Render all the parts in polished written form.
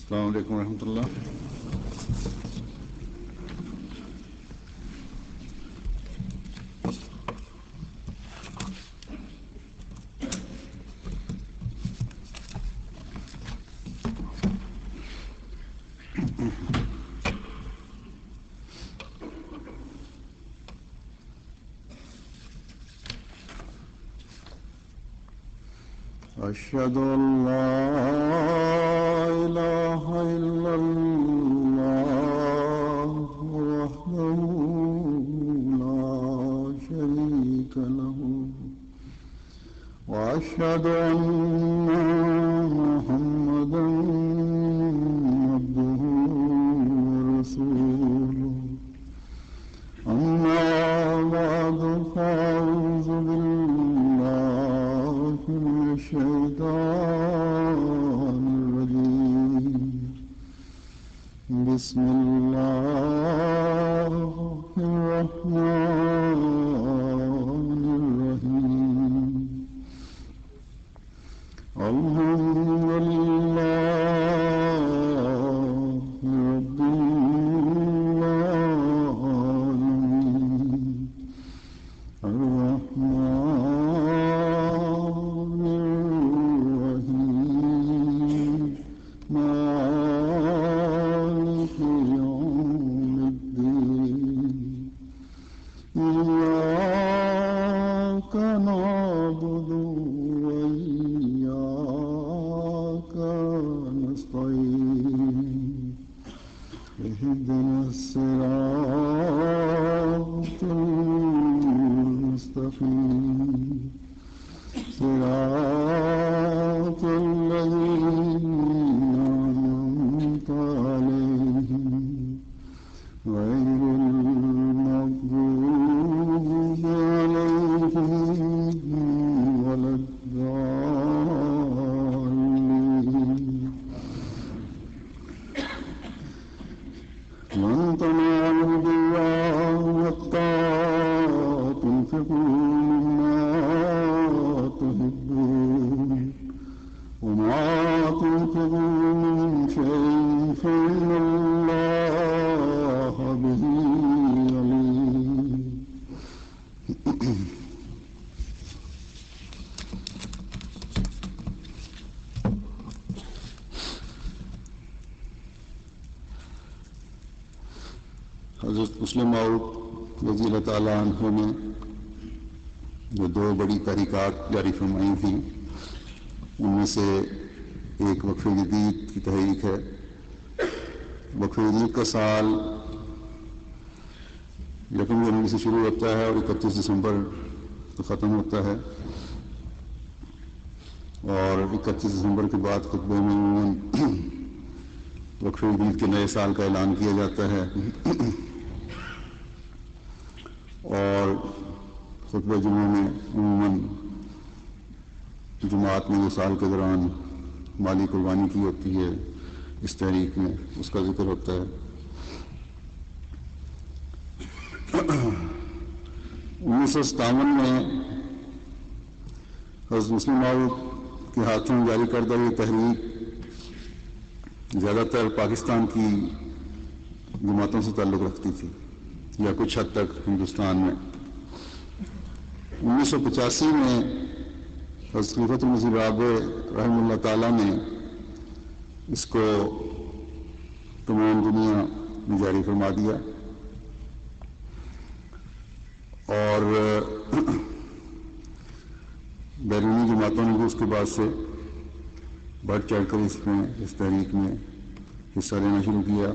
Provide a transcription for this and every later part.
السلام علیکم ورحمۃ اللہ. أشهد أن لا إله إلا الله وحده لا شريك له وأشهد أن محمدا عبده ورسوله أما بعد فأعوذ بالله من الشيطان الرجيم. بسم الله الرحمن الرحيم. الحمد لله رب العالمين الرحمن الرحيم مالك يوم الدين. إياك نعبد وإياك نستعين. اهدنا الصراط المستقيم صراط الذين أنعمت عليهم غير المغضوب عليهم ولا الضالين. من تنال البر حتى تنفقوا مما تحبون وما تنفقوا من شيء فإن الله به عليم. حضرت مسلم موعود رضی اللہ تعالیٰ عنہ نے جو دو بڑی تحریکات جاری فرمائی تھیں ان میں سے ایک وقف جدید کی تحریک ہے. وقف جدید کا سال 1 جنوری سے شروع ہوتا ہے اور 31 دسمبر کو ختم ہوتا ہے اور 31 دسمبر کے بعد خطبے میں عموماً وقف جدید کے نئے سال کا اعلان کیا جاتا ہے اور خطبہ جمعہ میں عموماً جماعت میں جو سال کے دوران مالی قربانی کی ہوتی ہے اس تحریک میں اس کا ذکر ہوتا ہے. 1957 میں حضرت مسلم موعود کے ہاتھوں میں جاری کردہ یہ تحریک زیادہ تر پاکستان کی جماعتوں سے تعلق رکھتی تھی یا کچھ حد تک ہندوستان میں. 1985 میں حضرت خلیفۃ المسیح رابع رحمہ اللہ تعالیٰ نے اس کو تمام دنیا میں جاری فرما دیا اور بیرونی جماعتوں نے بھی اس کے بعد سے بڑھ چڑھ کر اس تحریک میں حصہ لینا شروع کیا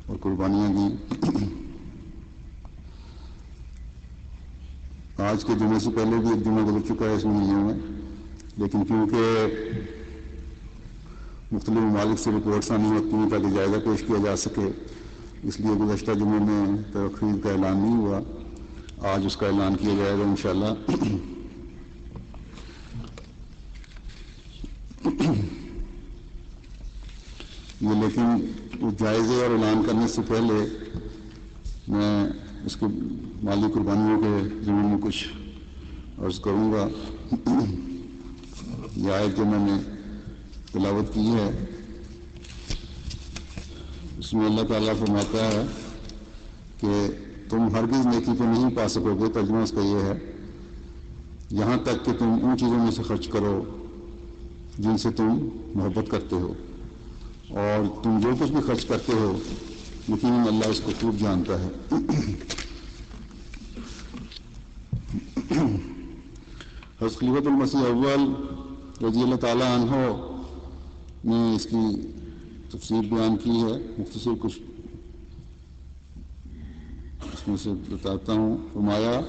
اور قربانیاں دیں. آج کے جمعے سے پہلے بھی ایک جمعہ گزر چکا ہے اس مہینے میں، لیکن کیونکہ مختلف ممالک سے رپورٹس آنی ہوتی ہیں تاکہ جائزہ پیش کیا جا سکے، اس لیے گزشتہ جمعے میں تخفیف کا اعلان نہیں ہوا. آج اس کا اعلان کیا جائے گا انشاءاللہ. یہ لیکن جائزے اور اعلان کرنے سے پہلے میں اس کے مالی قربانیوں کے ضمن میں کچھ عرض کروں گا. یہ آیت جو میں نے تلاوت کی ہے اس میں اللہ تعالیٰ فرماتا ہے کہ تم ہرگز نیکی کو نہیں پا سکو گے، ترجمہ اس کا یہ ہے، یہاں تک کہ تم ان چیزوں میں سے خرچ کرو جن سے تم محبت کرتے ہو، اور تم جو کچھ بھی خرچ کرتے ہو یقیناً اللہ اس کو خوب جانتا ہے۔ حضرت خلیفۃ المسیح اول رضی اللہ تعالیٰ عنہ نے اس کی تفسیر بیان کی ہے، مختصر کچھ اس میں سے بتاتا ہوں۔ فرمایا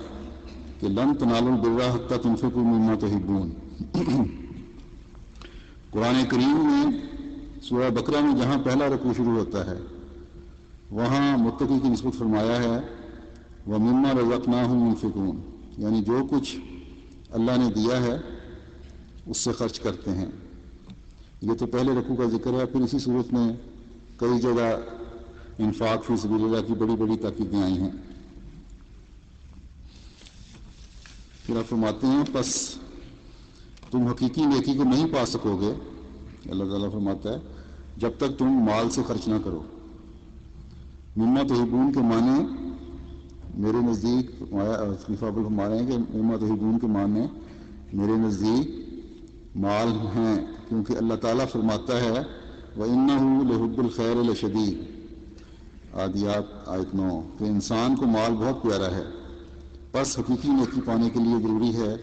کہ لن تنالوا البر حتی تنفقوا مما تحبون۔ قرآن کریم میں سورہ بقرہ میں جہاں پہلا رکوع شروع ہوتا ہے وہاں متقی کی نسبت فرمایا ہے وَمِمَّا رَزَقْنَاهُمْ يُنْفِقُونَ، یعنی جو کچھ اللہ نے دیا ہے اس سے خرچ کرتے ہیں۔ یہ تو پہلے رکوع کا ذکر ہے، پھر اسی صورت میں کئی جگہ انفاق فی سبیل اللہ کی بڑی بڑی تاکیدیں آئی ہیں۔ پھر آپ فرماتے ہیں پس تم حقیقی نیکی کو نہیں پا سکو گے، اللہ تعالیٰ فرماتا ہے، جب تک تم مال سے خرچ نہ کرو۔ مما تحبون کے معنی میرے نزدیک خلیفہ ابو فرما رہے ہیں کہ مما تحبون کے معنی میرے نزدیک مال ہیں، کیونکہ اللہ تعالیٰ فرماتا ہے وَإِنَّهُ لِحُبِّ الْخَيْرِ لَشَدِيدٌ، عادیات آیت 9، کہ انسان کو مال بہت پیارا ہے، بس حقیقی نیکی پانے کے لیے ضروری ہے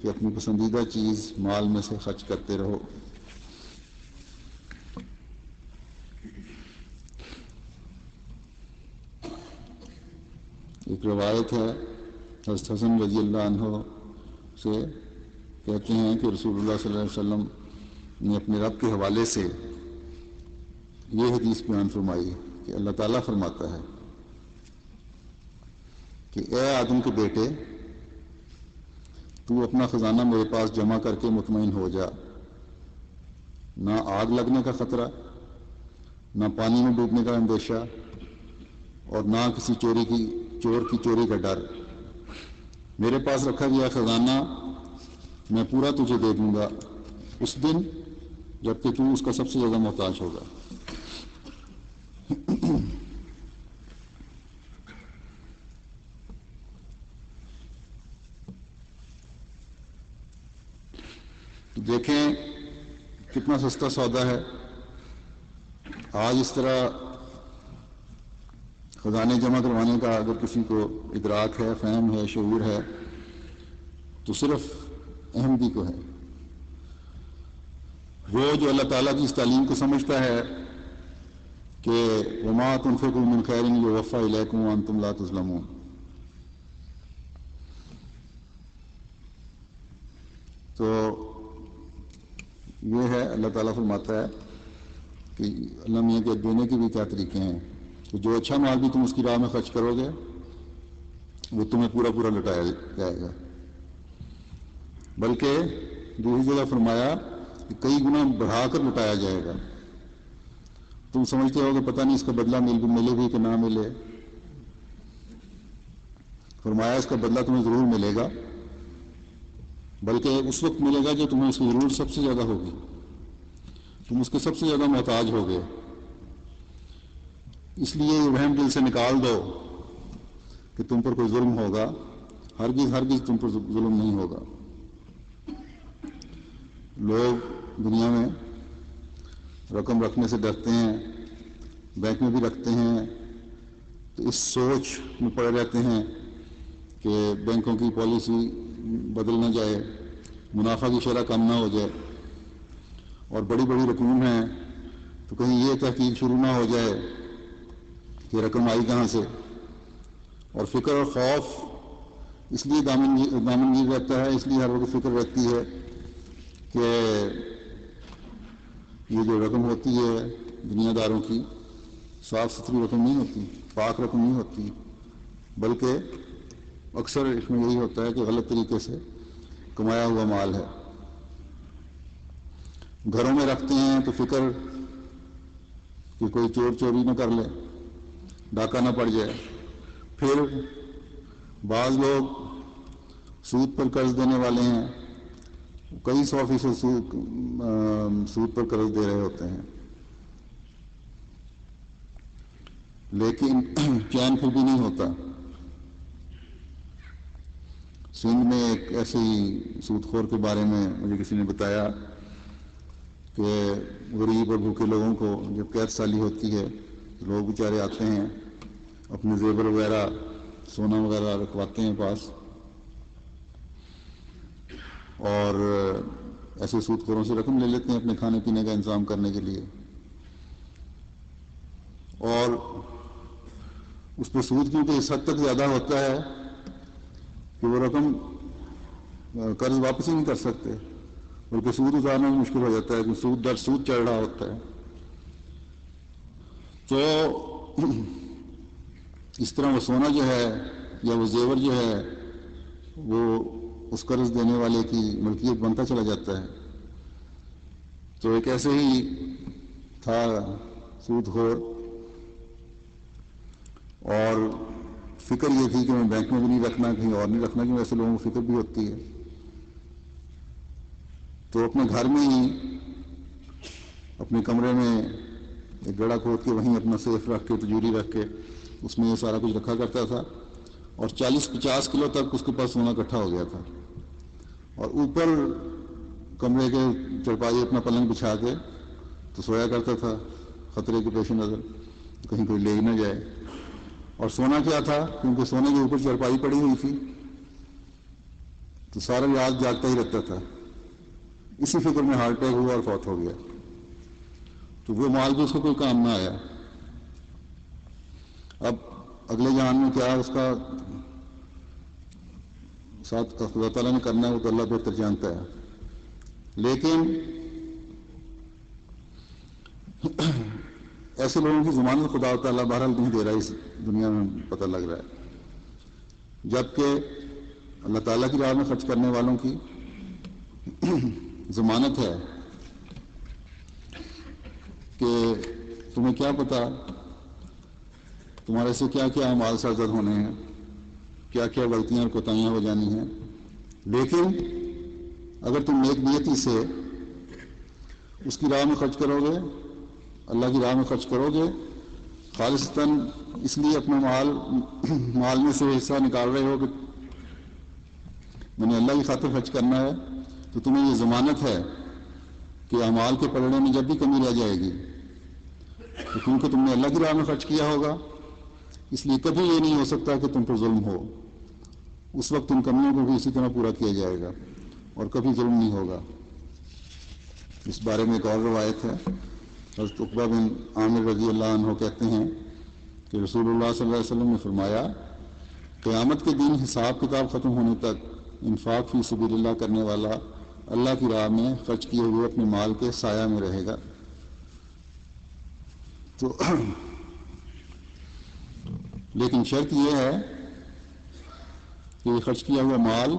کہ اپنی پسندیدہ چیز مال میں سے خرچ کرتے رہو۔ ایک روایت ہے حضرت حسن رضی اللہ عنہ سے، کہتے ہیں کہ رسول اللہ صلی اللہ علیہ وسلم نے اپنے رب کے حوالے سے یہ حدیث بیان فرمائی کہ اللہ تعالیٰ فرماتا ہے کہ اے آدم کے بیٹے، تو اپنا خزانہ میرے پاس جمع کر کے مطمئن ہو جا، نہ آگ لگنے کا خطرہ، نہ پانی میں ڈوبنے کا اندیشہ، اور نہ کسی چور کی چوری کا ڈر۔ میرے پاس رکھا گیا خزانہ میں پورا تجھے دے دوں گا اس دن جبکہ تو اس کا سب سے زیادہ محتاج ہوگا۔ تو دیکھیں کتنا سستا سودا ہے۔ آج اس طرح خزانے جمع کروانے کا اگر کسی کو ادراک ہے، فہم ہے، شعور ہے تو صرف احمدی کو ہے۔ وہ جو اللہ تعالیٰ کی اس تعلیم کو سمجھتا ہے کہ وَمَا تُنْفِقُوا مِنْ خَيْرٍ يُوَفَّى إِلَيْكُمْ وَأَنْتُمْ لَا تُظْلَمُونَ، تو یہ ہے اللہ تعالیٰ فرماتا ہے کہ اللہ میاں کے دینے کے بھی کیا طریقے ہیں، تو جو اچھا مال بھی تم اس کی راہ میں خرچ کرو گے وہ تمہیں پورا پورا لٹایا جائے گا، بلکہ دوسری جگہ فرمایا کہ کئی گنا بڑھا کر لٹایا جائے گا۔ تم سمجھتے ہو کہ پتہ نہیں اس کا بدلہ ملے بھی کہ نہ ملے، فرمایا اس کا بدلہ تمہیں ضرور ملے گا، بلکہ اس وقت ملے گا جو تمہیں اس کی ضرورت سب سے زیادہ ہوگی، تم اس کے سب سے زیادہ محتاج ہوگے۔ اس لیے یہ وہم دل سے نکال دو کہ تم پر کوئی ظلم ہوگا، ہرگز تم پر ظلم نہیں ہوگا۔ لوگ دنیا میں رقم رکھنے سے ڈرتے ہیں، بینک میں بھی رکھتے ہیں تو اس سوچ میں پڑے رہتے ہیں کہ بینکوں کی پالیسی بدل نہ جائے، منافع کی شرح کم نہ ہو جائے، اور بڑی بڑی رقوم ہیں تو کہیں یہ تحقیق شروع نہ ہو جائے کہ رقم آئی کہاں سے، اور فکر اور خوف اس لیے دامنگیر رہتا ہے، اس لیے ہر وقت فکر رہتی ہے کہ یہ جو رقم ہوتی ہے دنیا داروں کی صاف ستھری رقم نہیں ہوتی، پاک رقم نہیں ہوتی، بلکہ اکثر اس میں یہی ہوتا ہے کہ غلط طریقے سے کمایا ہوا مال ہے۔ گھروں میں رکھتے ہیں تو فکر کہ کوئی چور چوری نہ کر لے، ڈاکہ نہ پڑ جائے۔ پھر بعض لوگ سود پر قرض دینے والے ہیں، کئی 100% سود پر قرض دے رہے ہوتے ہیں۔ لیکن چین پھر بھی نہیں ہوتا. سندھ میں ایک ایسے ہی سود خور کے بارے میں مجھے کسی نے بتایا کہ غریب اور بھوکے لوگوں کو جب قید سالی ہوتی ہے لوگ بیچارے آتے ہیں اپنے زیور وغیرہ سونا وغیرہ رکھواتے ہیں پاس اور ایسے سود خوروں سے رقم لے لیتے ہیں اپنے کھانے پینے کا انتظام کرنے کے لیے. اور اس پہ سود کیونکہ اس حد تک زیادہ ہوتا ہے کہ وہ رقم قرض واپس ہی نہیں کر سکتے بلکہ سود اتارنا بھی مشکل ہو جاتا ہے کہ سود در سود چڑھ رہا ہوتا ہے. تو اس طرح وہ سونا جو ہے یا وہ زیور جو ہے وہ اس قرض دینے والے کی ملکیت بنتا چلا جاتا ہے. تو ایک ایسے ہی تھا سود خور اور فکر یہ تھی کہ میں بینک میں بھی نہیں رکھنا کہیں اور نہیں رکھنا کیونکہ ایسے لوگوں کو فکر بھی ہوتی ہے. تو اپنے گھر میں ہی اپنے کمرے میں ایک گڑھا کھود کے وہیں اپنا سیف رکھ کے تجوری رکھ کے اس میں یہ سارا کچھ رکھا کرتا تھا اور 40-50 کلو تک اس کے پاس سونا اکٹھا ہو گیا تھا. اور اوپر کمرے کے چرپائی اپنا پلنگ بچھا کے تو سویا کرتا تھا خطرے کے پیش نظر کہیں کوئی لے نہ جائے. اور سونا کیا تھا کیونکہ سونے کے اوپر چرپائی پڑی ہوئی تھی تو سارا رات جاگتا ہی رہتا تھا. اسی فکر میں ہارٹ اٹیک ہوا اور فوت ہو گیا. تو وہ مال بھی اس کو کوئی کام نہ آیا. اب اگلے جہان میں کیا اس کا ساتھ اللہ تعالیٰ نے کرنا ہے وہ تو اللہ بہتر جانتا ہے. لیکن ایسے لوگوں کی ضمانت خدا تعالیٰ بہرحال نہیں دے رہا اس دنیا میں پتہ لگ رہا ہے جبکہ اللہ تعالیٰ کی راہ میں خرچ کرنے والوں کی ضمانت ہے کہ تمہیں کیا پتا تمہارے سے کیا کیا اعمال سرزد ہونے ہیں کیا کیا غلطیاں اور کوتاہیاں ہو جانی ہیں. لیکن اگر تم نیک نیتی سے اس کی راہ میں خرچ کرو گے اللہ کی راہ میں خرچ کرو گے خالصتاً اس لیے اپنا مال میں سے حصہ نکال رہے ہو کہ میں نے اللہ کی خاطر خرچ کرنا ہے تو تمہیں یہ ضمانت ہے کہ اعمال کے پلڑے میں جب بھی کمی رہ جائے گی تو کیونکہ تم نے اللہ کی راہ میں خرچ کیا ہوگا اس لیے کبھی یہ نہیں ہو سکتا کہ تم پر ظلم ہو. اس وقت ان کمیوں کو بھی اسی طرح پورا کیا جائے گا اور کبھی ظلم نہیں ہوگا. اس بارے میں ایک اور روایت ہے. حضرت عقبہ بن عامر رضی اللہ عنہ کہتے ہیں کہ رسول اللہ صلی اللہ علیہ وسلم نے فرمایا قیامت کے دن حساب کتاب ختم ہونے تک انفاق فی سبیل اللہ کرنے والا اللہ کی راہ میں خرچ کیے ہوئے اپنے مال کے سایہ میں رہے گا. تو لیکن شرط یہ ہے کہ یہ خرچ کیا ہوا مال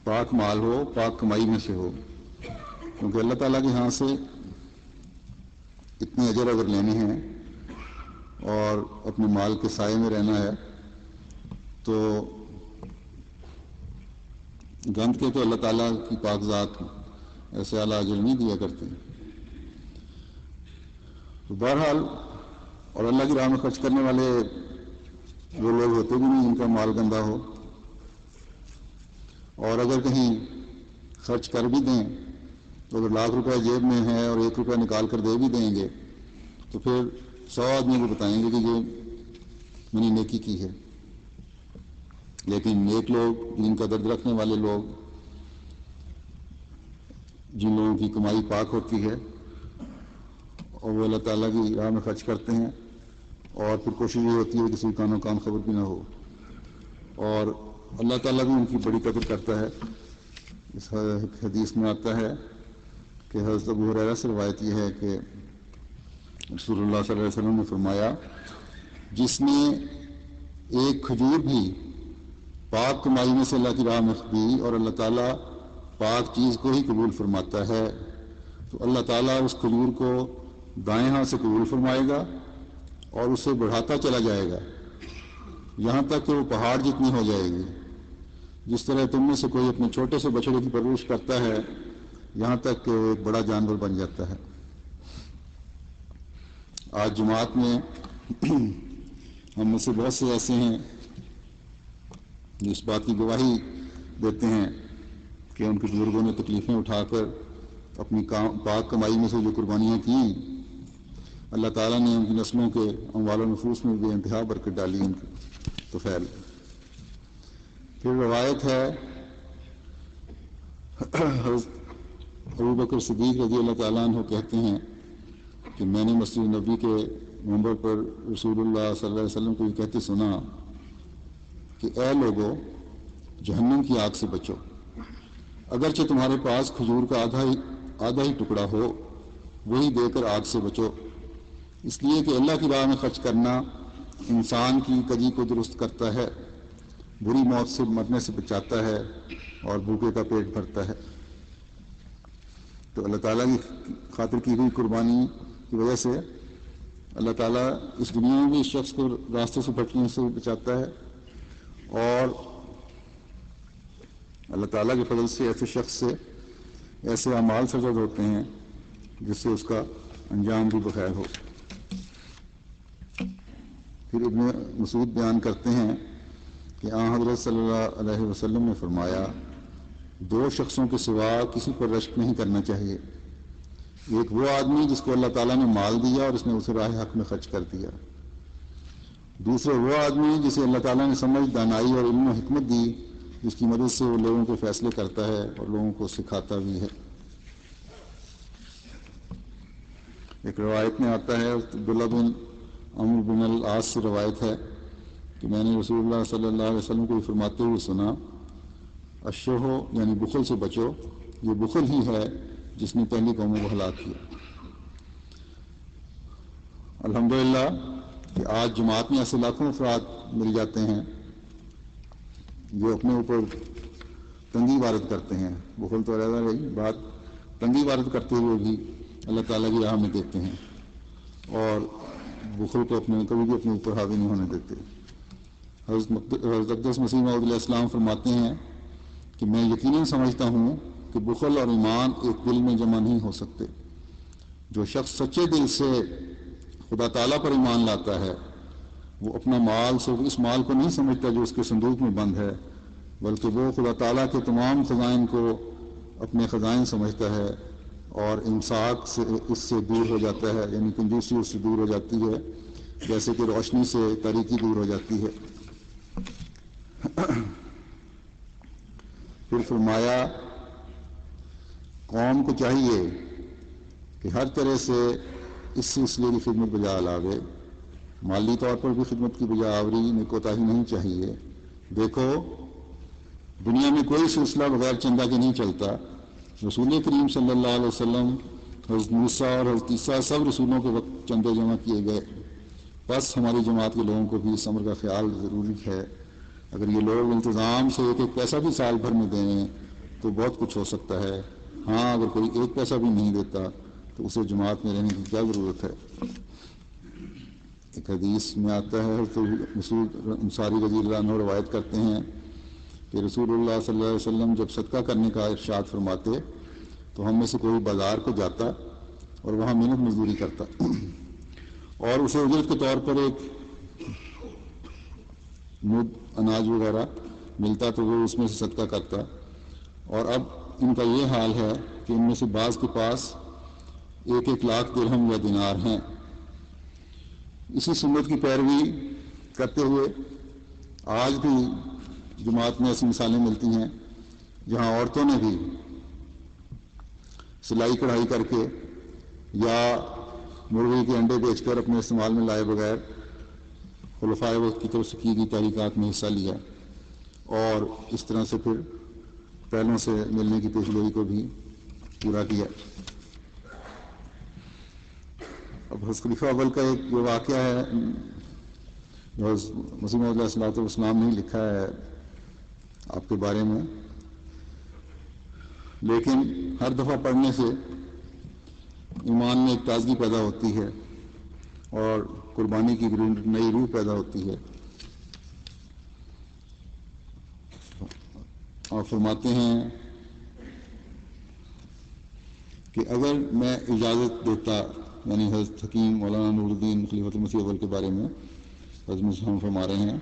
پاک مال ہو پاک کمائی میں سے ہو کیونکہ اللہ تعالیٰ کے ہاں سے اتنے اجر اگر لینے ہیں اور اپنے مال کے سائے میں رہنا ہے تو گند کے تو اللہ تعالیٰ کی پاک ذات ایسے اعلیٰ اجر نہیں دیا کرتے. تو بہرحال اور اللہ کی راہ میں خرچ کرنے والے وہ لوگ ہوتے بھی نہیں جن کا مال گندا ہو اور اگر کہیں خرچ کر بھی دیں تو اگر لاکھ روپے جیب میں ہے اور 1 روپیہ نکال کر دے بھی دیں گے تو پھر 100 آدمی کو بتائیں گے کہ یہ میں نے نیکی کی ہے. لیکن نیک لوگ جن کا درد رکھنے والے لوگ جن لوگوں کی کمائی پاک ہوتی ہے اور وہ اللہ تعالیٰ کی راہ میں خرچ کرتے ہیں اور پھر کوشش یہ ہوتی ہے کہ کسی کانوں کان خبر بھی نہ ہو اور اللہ تعالیٰ بھی ان کی بڑی قدر کرتا ہے. اس حدیث میں آتا ہے کہ حضرت ابو ہریرہ سے روایت یہ ہے کہ رسول اللہ صلی اللہ علیہ وسلم نے فرمایا جس نے ایک کھجور بھی پاک کمائی میں سے اللہ کی راہ میں دی اور اللہ تعالیٰ پاک چیز کو ہی قبول فرماتا ہے تو اللہ تعالیٰ اس کھجور کو دائیں ہاتھ سے قبول فرمائے گا اور اسے بڑھاتا چلا جائے گا یہاں تک کہ وہ پہاڑ جتنی ہو جائے گی. جس طرح تم میں سے کوئی اپنے چھوٹے سے بچڑے کی پرورش کرتا ہے یہاں تک کہ وہ ایک بڑا جانور بن جاتا ہے. آج جماعت میں ہم میں سے بہت سے ایسے ہیں جو اس بات کی گواہی دیتے ہیں کہ ان کے بزرگوں نے تکلیفیں اٹھا کر اپنی پاک کمائی میں سے جو قربانیاں کیں، اللہ تعالیٰ نے ان کی نسلوں کے اموال و نفوس میں بے انتہا برکت ڈالی ان کی طفیل۔ پھر روایت ہے ابو بکر صدیق رضی اللہ تعالیٰ عنہ کہتے ہیں کہ میں نے مسجد نبوی کے منبر پر رسول اللہ صلی اللہ علیہ وسلم کو یہ کہتے سنا کہ اے لوگو، جہنم کی آگ سے بچو، اگرچہ تمہارے پاس کھجور کا آدھا ہی ٹکڑا ہو، وہی دے کر آگ سے بچو، اس لیے کہ اللہ کی راہ میں خرچ کرنا انسان کی کجی کو درست کرتا ہے، بری موت سے مرنے سے بچاتا ہے اور بھوکے کا پیٹ بھرتا ہے۔ تو اللہ تعالیٰ کی خاطر کی ہوئی قربانی کی وجہ سے اللہ تعالیٰ اس دنیا میں بھی اس شخص کو راستے سے بھٹکنے سے بچاتا ہے، اور اللہ تعالیٰ کے فضل سے ایسے شخص سے ایسے اعمال سرزد ہوتے ہیں جس سے اس کا انجام بھی بخیر ہو۔ پھر ابن مسعود بیان کرتے ہیں کہ آن حضرت صلی اللہ علیہ وسلم نے فرمایا، دو شخصوں کے سوا کسی پر رشک نہیں کرنا چاہیے، ایک وہ آدمی جس کو اللہ تعالیٰ نے مال دیا اور اس نے اسے راہ حق میں خرچ کر دیا، دوسرے وہ آدمی جسے اللہ تعالیٰ نے سمجھ، دانائی اور علم و حکمت دی، جس کی مدد سے وہ لوگوں کے فیصلے کرتا ہے اور لوگوں کو سکھاتا بھی ہے۔ ایک روایت میں آتا ہے، عبداللہ بن عمرو بن العاص سے روایت ہے کہ میں نے رسول اللہ صلی اللہ علیہ وسلم کو فرماتے ہوئے سنا، الشح یعنی بخل سے بچو، یہ بخل ہی ہے جس نے پہلی قوموں کو ہلاک کیا۔ الحمدللہ کہ آج جماعت میں ایسے لاکھوں افراد مل جاتے ہیں جو اپنے اوپر تنگی وارد کرتے ہیں، بخل تو علیحدہ رہی بات، تنگی وارد کرتے ہوئے بھی اللہ تعالیٰ کی راہ میں دیتے ہیں اور بخل کو کبھی بھی اپنے اوپر حاوی نہیں ہونے دیتے۔ حضرت اقدس مسیح موعود علیہ السلام فرماتے ہیں کہ میں یقیناً سمجھتا ہوں کہ بخل اور ایمان ایک دل میں جمع نہیں ہو سکتے۔ جو شخص سچے دل سے خدا تعالیٰ پر ایمان لاتا ہے، وہ اپنا مال صرف اس مال کو نہیں سمجھتا جو اس کے صندوق میں بند ہے، بلکہ وہ خدا تعالیٰ کے تمام خزائن کو اپنے خزائن سمجھتا ہے اور امساک سے اس سے دور ہو جاتا ہے، یعنی کنجوسی اس سے دور ہو جاتی ہے جیسے کہ روشنی سے تاریکی دور ہو جاتی ہے۔ پھر فرمایا، قوم کو چاہیے کہ ہر طرح سے اس سلسلے کی خدمت بجا لاوے، مالی طور پر بھی خدمت کی بجا آوری میں کوتاہی نہیں چاہیے۔ دیکھو، دنیا میں کوئی سلسلہ بغیر چندہ کے نہیں چلتا۔ رسول کریم صلی اللہ علیہ وسلم، حضرت موسیٰ اور حضرت عیسیٰ سب رسولوں کے وقت چندے جمع کیے گئے، بس ہماری جماعت کے لوگوں کو بھی اس امر کا خیال ضروری ہے۔ اگر یہ لوگ انتظام سے ایک ایک پیسہ بھی سال بھر میں دیں تو بہت کچھ ہو سکتا ہے۔ ہاں، اگر کوئی ایک پیسہ بھی نہیں دیتا تو اسے جماعت میں رہنے کی کیا ضرورت ہے؟ ایک حدیث میں آتا ہے، حضرت مسعود انصاری رضی اللہ عنہ روایت کرتے ہیں کہ رسول اللہ صلی اللہ علیہ وسلم جب صدقہ کرنے کا ارشاد فرماتے تو ہم میں سے کوئی بازار کو جاتا اور وہاں محنت مزدوری کرتا اور اسے اجرت کے طور پر ایک مد اناج وغیرہ ملتا تو وہ اس میں سے صدقہ کرتا، اور اب ان کا یہ حال ہے کہ ان میں سے بعض کے پاس 1-1 لاکھ درہم یا دینار ہیں۔ اسی سنت کی پیروی کرتے ہوئے آج بھی جماعت میں ایسی مثالیں ملتی ہیں جہاں عورتوں نے بھی سلائی کڑھائی کر کے یا مرغی کے انڈے بیچ کر اپنے استعمال میں لائے بغیر خلفائے وقت کی طرف سے کی گئی تحریکات میں حصہ لیا اور اس طرح سے پھر پہلوں سے ملنے کی پیشگوئی کو بھی پورا کیا۔ اب حضرت خلیفہ اول کا ایک جو واقعہ ہے جو مسیح موعود علیہ السلام نے لکھا ہے آپ کے بارے میں، لیکن ہر دفعہ پڑھنے سے ایمان میں ایک تازگی پیدا ہوتی ہے اور قربانی کی نئی روح پیدا ہوتی ہے۔ آپ فرماتے ہیں کہ اگر میں اجازت دیتا یعنی حضرت حکیم مولانا نور الدین خلیفۃ المسیح اول کے بارے میں حضرت ہم فرما رہے ہیں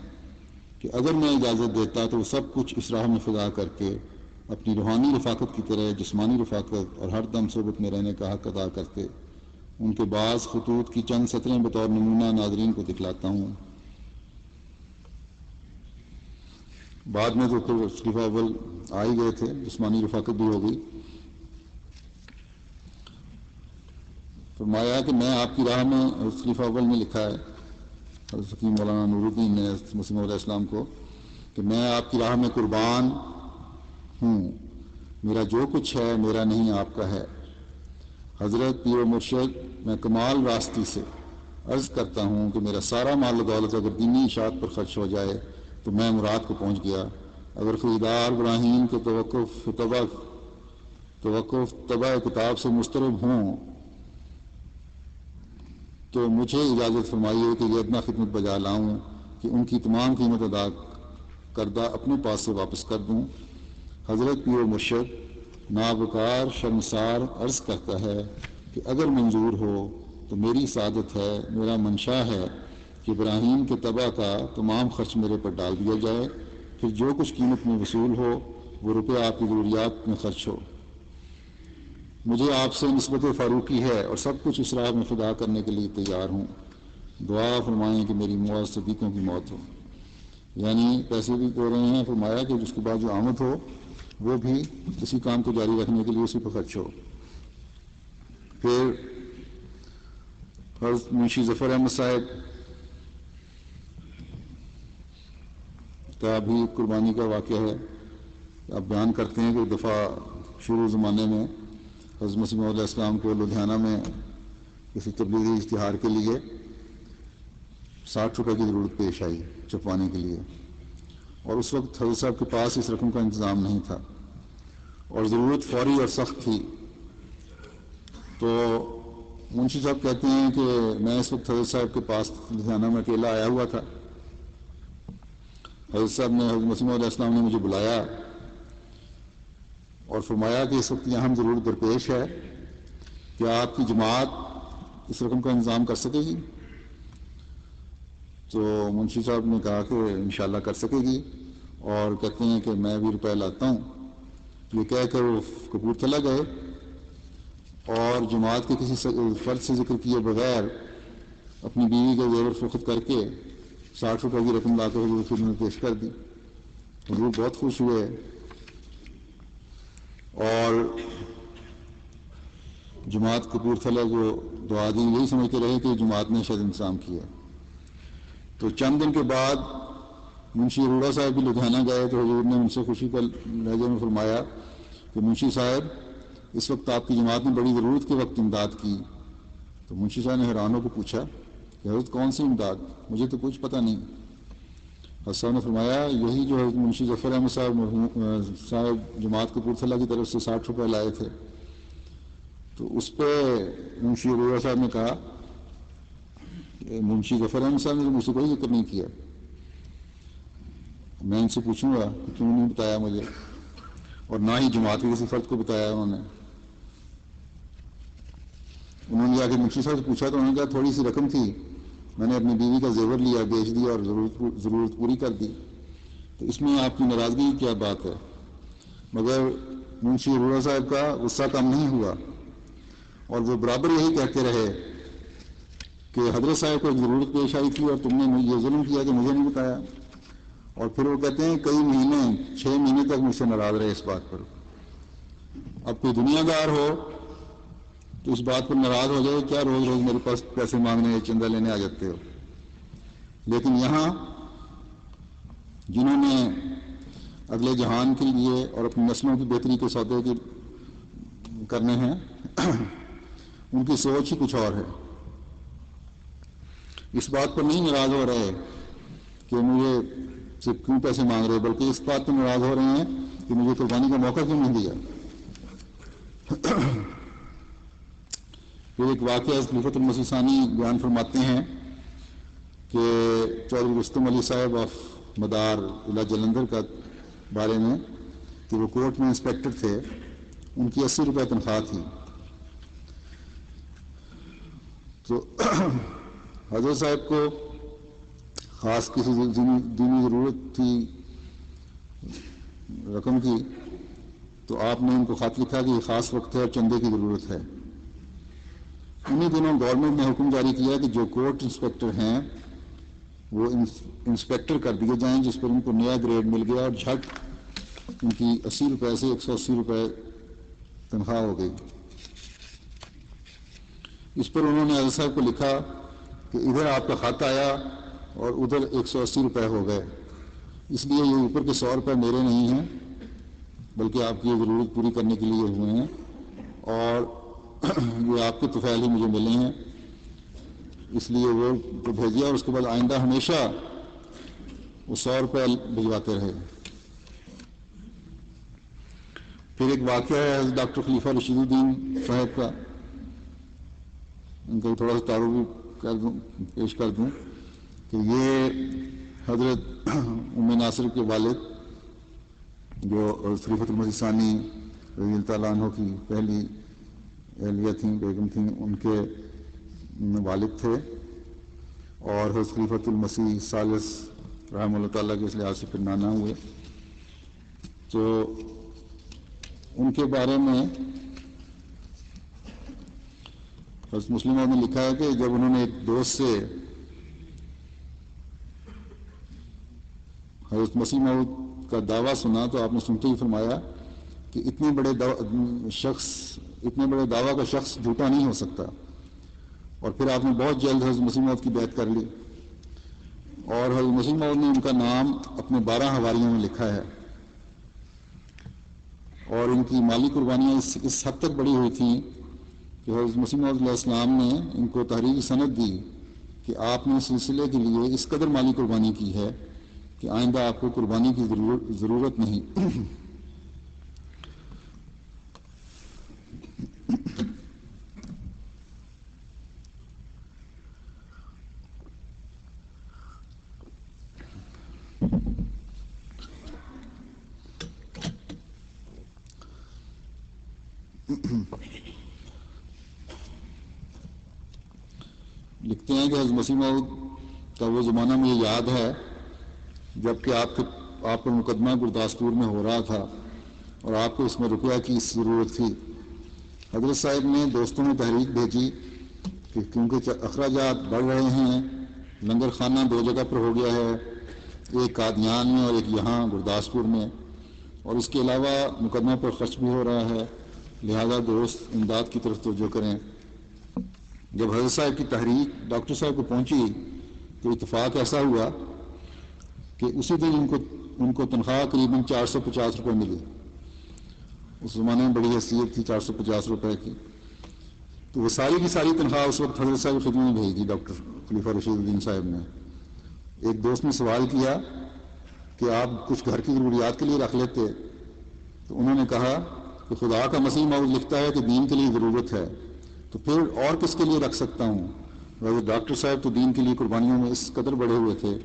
کہ اگر میں اجازت دیتا تو وہ سب کچھ اس راہ میں فدا کر کے اپنی روحانی رفاقت کی طرح جسمانی رفاقت اور ہر دم صحبت میں رہنے کا حق ادا کرتے۔ ان کے بعض خطوط کی چند سطریں بطور نمونہ ناظرین کو دکھلاتا ہوں۔ بعد میں تو پھر خلیفہ اول آ ہی گئے تھے، جسمانی رفاقت بھی ہو گئی۔ فرمایا کہ میں آپ کی راہ میں، خلیفہ اول نے لکھا ہے حضرت حکیم مولانا نور الدین نے مسیح علیہ السلام کو، کہ میں آپ کی راہ میں قربان ہوں، میرا جو کچھ ہے میرا نہیں آپ کا ہے۔ حضرت پیر و مرشد، میں کمال راستی سے عرض کرتا ہوں کہ میرا سارا مال و دولت اگر دینی اشاعت پر خرچ ہو جائے تو میں مراد کو پہنچ گیا۔ اگر خریدار ابراہیم کے توقف طبع کتاب سے مسترب ہوں تو مجھے اجازت فرمائیے کہ یہ ادنا خدمت بجا لاؤں کہ ان کی تمام قیمت ادا کردہ اپنے پاس سے واپس کر دوں۔ حضرت پیر و مرشد نابکار شرمسار عرض کرتا ہے کہ اگر منظور ہو تو میری سعادت ہے، میرا منشا ہے کہ ابراہیم کے طبع کا تمام خرچ میرے پر ڈال دیا جائے، پھر جو کچھ قیمت میں وصول ہو وہ روپے آپ کی ضروریات میں خرچ ہو۔ مجھے آپ سے نسبت فاروقی ہے اور سب کچھ اس راہ میں فدا کرنے کے لیے تیار ہوں۔ دعا فرمائیں کہ میری موت صدیقوں کی موت ہو۔ یعنی پیسے بھی دے رہے ہیں، فرمایا کہ جس کے بعد جو آمد ہو وہ بھی اسی کام کو جاری رکھنے کے لیے اسی پر خرچ ہو۔ پھر حضرت منشی ظفر احمد صاحب کا بھی قربانی کا واقعہ ہے۔ آپ بیان کرتے ہیں کہ ایک دفعہ شروع زمانے میں حضرت مسیح علیہ السلام کو لدھیانہ میں کسی تبلیغی اشتہار کے لیے 60 روپے کی ضرورت پیش آئی چھپوانے کے لیے، اور اس وقت حضرت صاحب کے پاس اس رقم کا انتظام نہیں تھا اور ضرورت فوری اور سخت تھی۔ تو منشی صاحب کہتے ہیں کہ میں اس وقت حضرت صاحب کے پاس لدھیانہ میں اکیلا آیا ہوا تھا۔ حضرت صاحب نے، حضرت مسیح علیہ السلام نے مجھے بلایا اور فرمایا کہ اس وقت یہاں ضرورت درپیش ہے، کیا آپ کی جماعت اس رقم کا انتظام کر سکے گی؟ تو منشی صاحب نے کہا کہ انشاءاللہ کر سکے گی، اور کہتے ہیں کہ میں بھی روپے لاتا ہوں۔ یہ کہہ کر وہ کپورتھلا گئے اور جماعت کے کسی فرد سے ذکر کیے بغیر اپنی بیوی کا زیور فروخت کر کے 60 روپے کی رقم لا کر حضور کی خدمت میں پیش کر دی۔ حضور بہت خوش ہوئے اور جماعت کپورتھلا کو دعا دی، یہی سمجھتے رہے کہ جماعت نے شاید انتظام کیا۔ تو چند دن کے بعد منشی اروڑا صاحب بھی لدھیانہ گئے تو حضور نے ان سے خوشی کا لہجے میں فرمایا کہ منشی صاحب اس وقت آپ کی جماعت نے بڑی ضرورت کے وقت امداد کی۔ تو منشی صاحب نے حیرانوں کو پوچھا کہ حضرت کون سی امداد؟ مجھے تو کچھ پتہ نہیں۔ حضرت صاحب نے فرمایا یہی جو حضرت منشی ظفر احمد صاحب جماعت کپورتھلا کی طرف سے 60 روپے لائے تھے۔ تو اس پہ منشی اروڑا صاحب نے کہا کہ منشی ظفر احمد صاحب نے مجھ سے کوئی ذکر نہیں کیا، میں ان سے پوچھوں گا کہ کیوں نہیں بتایا مجھے، اور نہ ہی جماعت کے کسی فرد کو بتایا انہوں نے جا کے منشی صاحب سے پوچھا تو انہوں نے کہا تھوڑی سی رقم تھی، میں نے اپنی بیوی کا زیور لیا، بیچ دیا اور ضرورت پوری کر دی، تو اس میں آپ کی ناراضگی کی کیا بات ہے؟ مگر منشی اروڑا صاحب کا غصہ کم نہیں ہوا اور وہ برابر یہی کہتے رہے کہ حضرت صاحب کو ایک ضرورت پیش آئی تھی اور تم نے یہ ظلم کیا کہ مجھے نہیں بتایا۔ اور پھر وہ کہتے ہیں کئی مہینے 6 مہینے تک مجھ سے ناراض رہے اس بات پر۔ اب کوئی دنیا دار ہو تو اس بات پر ناراض ہو جائے، کیا روز روز میرے پاس پیسے مانگنے چندہ لینے آ جاتے ہو؟ لیکن یہاں جنہوں نے اگلے جہان کے لیے اور اپنی نسلوں کی بہتری کے سودے کے کرنے ہیں ان کی سوچ ہی کچھ اور ہے۔ اس بات پر نہیں ناراض ہو رہے کہ مجھے سے کیوں پیسے مانگ رہے، بلکہ اس بات پر ناراض ہو رہے ہیں کہ مجھے قربانی کا موقع کیوں نہیں دیا۔ پھر ایک واقعہ خلیفۃ المسیح ثانی بیان فرماتے ہیں کہ چودھری رستم علی صاحب آف مدار ضلع جلندھر کا بارے میں کہ وہ کورٹ میں انسپیکٹر تھے، ان کی 80 روپے تنخواہ تھی۔ تو حضرت صاحب کو خاص کسی دینی ضرورت تھی رقم کی، تو آپ نے ان کو خط لکھا کہ یہ خاص وقت ہے اور چندے کی ضرورت ہے۔ انہی دنوں گورنمنٹ نے حکم جاری کیا کہ جو کورٹ انسپیکٹر ہیں وہ انسپیکٹر کر دیے جائیں، جس پر ان کو نیا گریڈ مل گیا اور جھٹ ان کی 80 روپے سے 180 روپے تنخواہ ہو گئی۔ اس پر انہوں نے حضرت صاحب کو لکھا کہ ادھر آپ کا خط آیا اور ادھر 180 روپے ہو گئے، اس لیے یہ اوپر کے 100 روپے میرے نہیں ہیں بلکہ آپ کی یہ ضرورت پوری کرنے کے لیے ہوئے ہیں، اور یہ آپ کے طفیل ہی مجھے ملے ہیں، اس لیے وہ بھیجیا، اور اس کے بعد آئندہ ہمیشہ وہ 100 روپے بھجواتے رہے۔ پھر ایک واقعہ ہے ڈاکٹر خلیفہ رشید الدین صاحب کا، ان کا تھوڑا سا تعارف بھی پیش کر دوں کہ یہ حضرت ام ناصر کے والد جو خلیفۃ المسیح ثانی رضی اللہ تعالیٰ عنہ کی پہلی اہلیہ تھیں، بیگم تھیں، ان کے والد تھے، اور حضرت خلیفۃ المسیح ثالث رحمہ اللہ تعالیٰ کے اس لحاظ سے پھر نانا ہوئے۔ تو ان کے بارے میں حضرت مسلم نے لکھا ہے کہ جب انہوں نے ایک دوست سے حضرت مسیح موعود کا دعویٰ سنا تو آپ نے سنتے ہی فرمایا کہ اتنے بڑے دعویٰ کا شخص جھوٹا نہیں ہو سکتا، اور پھر آپ نے بہت جلد حضرت مسیح موعود کی بیعت کر لی، اور حضرت مسیح موعود نے ان کا نام اپنے 12 حواریوں میں لکھا ہے، اور ان کی مالی قربانیاں اس حد تک بڑی ہوئی تھیں کہ حضرت مسیح موعود علیہ السلام نے ان کو تحریری سند دی کہ آپ نے سلسلے کے لیے اس قدر مالی قربانی کی ہے کہ آئندہ آپ کو قربانی کی ضرورت نہیں۔ لکھتے ہیں کہ حضرت مسیح موعود کا وہ زمانہ مجھے یاد ہے جب کہ آپ کا مقدمہ گرداسپور میں ہو رہا تھا اور آپ کو اس میں روپیہ کی ضرورت تھی۔ حضرت صاحب نے دوستوں میں تحریک بھیجی کہ کیونکہ اخراجات بڑھ رہے ہیں، لنگر خانہ 2 جگہ پر ہو گیا ہے، ایک قادیان میں اور ایک یہاں گرداسپور میں، اور اس کے علاوہ مقدمہ پر خرچ بھی ہو رہا ہے، لہذا دوست امداد کی طرف توجہ کریں۔ جب حضرت صاحب کی تحریک ڈاکٹر صاحب کو پہنچی تو اتفاق ایسا ہوا کہ اسی دن ان کو تنخواہ قریباً 450 روپے ملی۔ اس زمانے میں بڑی حیثیت تھی 450 روپے کی، تو وہ ساری کی ساری تنخواہ اس وقت حضرت صاحب کی خدمت میں بھیج دی ڈاکٹر خلیفہ رشید الدین صاحب نے۔ ایک دوست نے سوال کیا کہ آپ کچھ گھر کی ضروریات کے لیے رکھ لیتے، تو انہوں نے کہا کہ خدا کا مسیح موعود لکھتا ہے کہ دین کے لیے ضرورت ہے، تو پھر اور کس کے لیے رکھ سکتا ہوں۔ حضرت ڈاکٹر صاحب تو دین کے لیے قربانیوں میں اس قدر بڑھے ہوئے تھے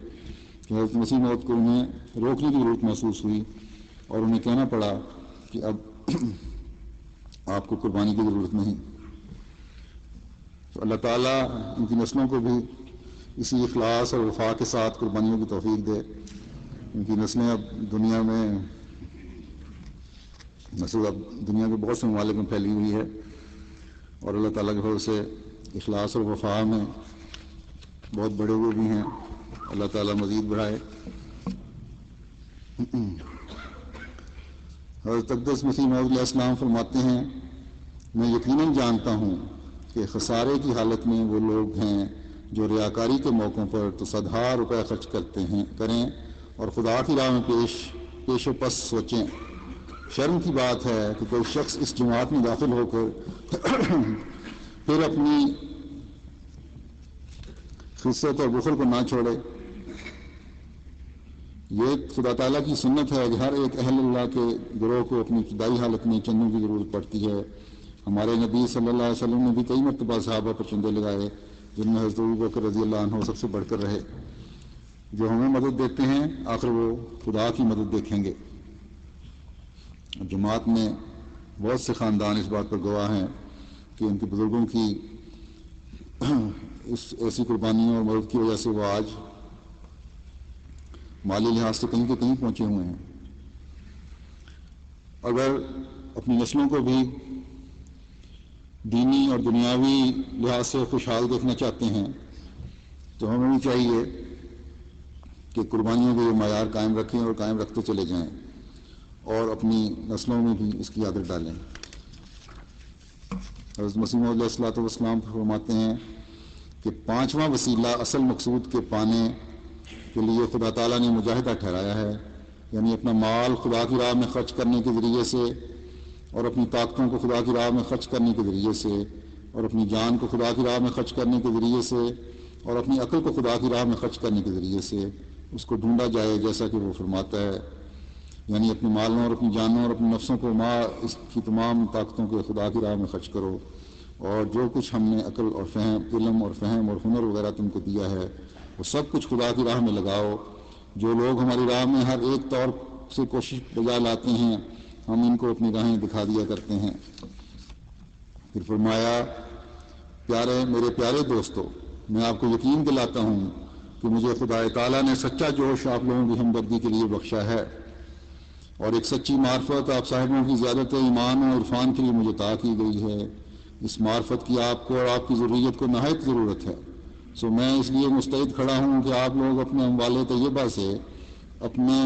کہ حضرت مسیح موعود کو انہیں روکنے کی ضرورت محسوس ہوئی اور انہیں کہنا پڑا کہ اب آپ کو قربانی کی ضرورت نہیں۔ تو اللہ تعالیٰ ان کی نسلوں کو بھی اسی اخلاص اور وفا کے ساتھ قربانیوں کی توفیق دے۔ ان کی نسلیں اب دنیا کے بہت سے ممالک میں پھیلی ہوئی ہے، اور اللہ تعالیٰ کے فضل سے اخلاص اور وفا میں بہت بڑے ہوئے بھی ہیں، اللہ تعالیٰ مزید بڑھائے۔ حضرت اقدس مسیح موعود علیہ السلام فرماتے ہیں، میں یقیناً جانتا ہوں کہ خسارے کی حالت میں وہ لوگ ہیں جو ریاکاری کے موقعوں پر تو 100,000 روپے خرچ کریں اور خدا کی راہ میں پیش و پس سوچیں۔ شرم کی بات ہے کہ کوئی شخص اس جماعت میں داخل ہو کر پھر اپنی خصلت اور بخل کو نہ چھوڑے۔ یہ خدا تعالیٰ کی سنت ہے کہ ہر ایک اہل اللہ کے گروہ کو اپنی ابتدائی حالت میں چندوں کی ضرورت پڑتی ہے۔ ہمارے نبی صلی اللہ علیہ وسلم نے بھی کئی مرتبہ صحابہ پر چندے لگائے، جن میں حضرت ابوبکر رضی اللہ عنہ سب سے بڑھ کر رہے۔ جو ہمیں مدد دیتے ہیں آخر وہ خدا کی مدد دیکھیں گے۔ جماعت میں بہت سے خاندان اس بات پر گواہ ہیں کہ ان کے بزرگوں کی اس ایسی قربانیوں اور مدد کی وجہ سے وہ آج مالی لحاظ سے کہیں کے کہیں پہنچے ہوئے ہیں. اگر اپنی نسلوں کو بھی دینی اور دنیاوی لحاظ سے خوشحال دیکھنا چاہتے ہیں تو ہمیں بھی چاہیے کہ قربانیوں کے یہ معیار قائم رکھیں اور قائم رکھتے چلے جائیں اور اپنی نسلوں میں بھی اس کی عادت ڈالیں. حضرت مسیح موعود علیہ الصلوۃ والسلام فرماتے ہیں کہ 5واں وسیلہ اصل مقصود کے پانے کے لیے خدا تعالیٰ نے مجاہدہ ٹھہرایا ہے، یعنی اپنا مال خدا کی راہ میں خرچ کرنے کے ذریعے سے اور اپنی طاقتوں کو خدا کی راہ میں خرچ کرنے کے ذریعے سے اور اپنی جان کو خدا کی راہ میں خرچ کرنے کے ذریعے سے اور اپنی عقل کو خدا کی راہ میں خرچ کرنے کے ذریعے سے اس کو ڈھونڈا جائے، جیسا کہ وہ فرماتا ہے. یعنی اپنے مالوں اور اپنی جانوں اور اپنی نفسوں کو اس کی تمام طاقتوں کے خدا کی راہ میں خرچ کرو، اور جو کچھ ہم نے عقل اور فہم، علم اور فہم اور ہنر وغیرہ تم کو دیا ہے وہ سب کچھ خدا کی راہ میں لگاؤ. جو لوگ ہماری راہ میں ہر ایک طور سے کوشش بجا لاتے ہیں ہم ان کو اپنی راہیں دکھا دیا کرتے ہیں. پھر فرمایا، میرے پیارے دوستو، میں آپ کو یقین دلاتا ہوں کہ مجھے خدا تعالیٰ نے سچا جوش آپ لوگوں کی ہمدردی کے لیے بخشا ہے اور ایک سچی معرفت آپ صاحبوں کی زیادت ایمان و عرفان کے لیے مجھے عطا کی گئی ہے. اس معرفت کی آپ کو اور آپ کی ضروریت کو نہایت ضرورت ہے. سو میں اس لیے مستعد کھڑا ہوں کہ آپ لوگ اپنے اموال طیبہ سے اپنے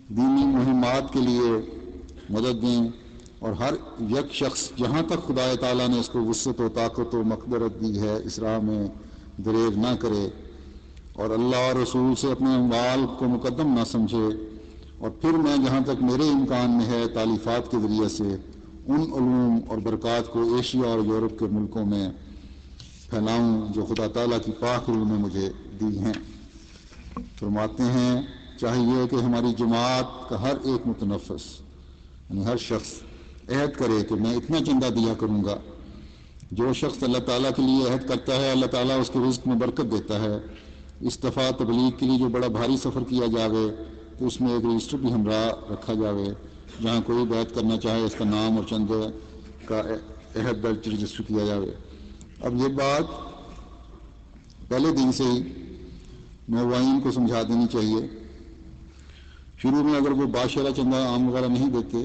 دینی مہمات کے لیے مدد دیں اور ہر یک شخص جہاں تک خدا تعالیٰ نے اس کو وسعت و طاقت و مقدرت دی ہے اس راہ میں دریغ نہ کرے اور اللہ اور رسول سے اپنے اموال کو مقدم نہ سمجھے. اور پھر میں جہاں تک میرے امکان میں ہے تالیفات کے ذریعے سے ان علوم اور برکات کو ایشیا اور یورپ کے ملکوں میں پھیلاؤں جو خدا تعالیٰ کی پاک روح نے مجھے دی ہیں. فرماتے ہیں چاہیے کہ ہماری جماعت کا ہر ایک متنفس یعنی ہر شخص عہد کرے کہ میں اتنا چندہ دیا کروں گا. جو شخص اللہ تعالیٰ کے لیے عہد کرتا ہے اللہ تعالیٰ اس کے رزق میں برکت دیتا ہے. اس دفعہ تبلیغ کے لیے جو بڑا بھاری سفر کیا جاوے تو اس میں ایک رجسٹر بھی ہمراہ رکھا جاوے، جہاں کوئی بیعت کرنا چاہے اس کا نام اور چندے کا عہد درج رجسٹر کیا جاوے. اب یہ بات پہلے دن سے ہی نووائین کو سمجھا دینی چاہیے. شروع میں اگر وہ بادشاہ چندہ عام وغیرہ نہیں دیتے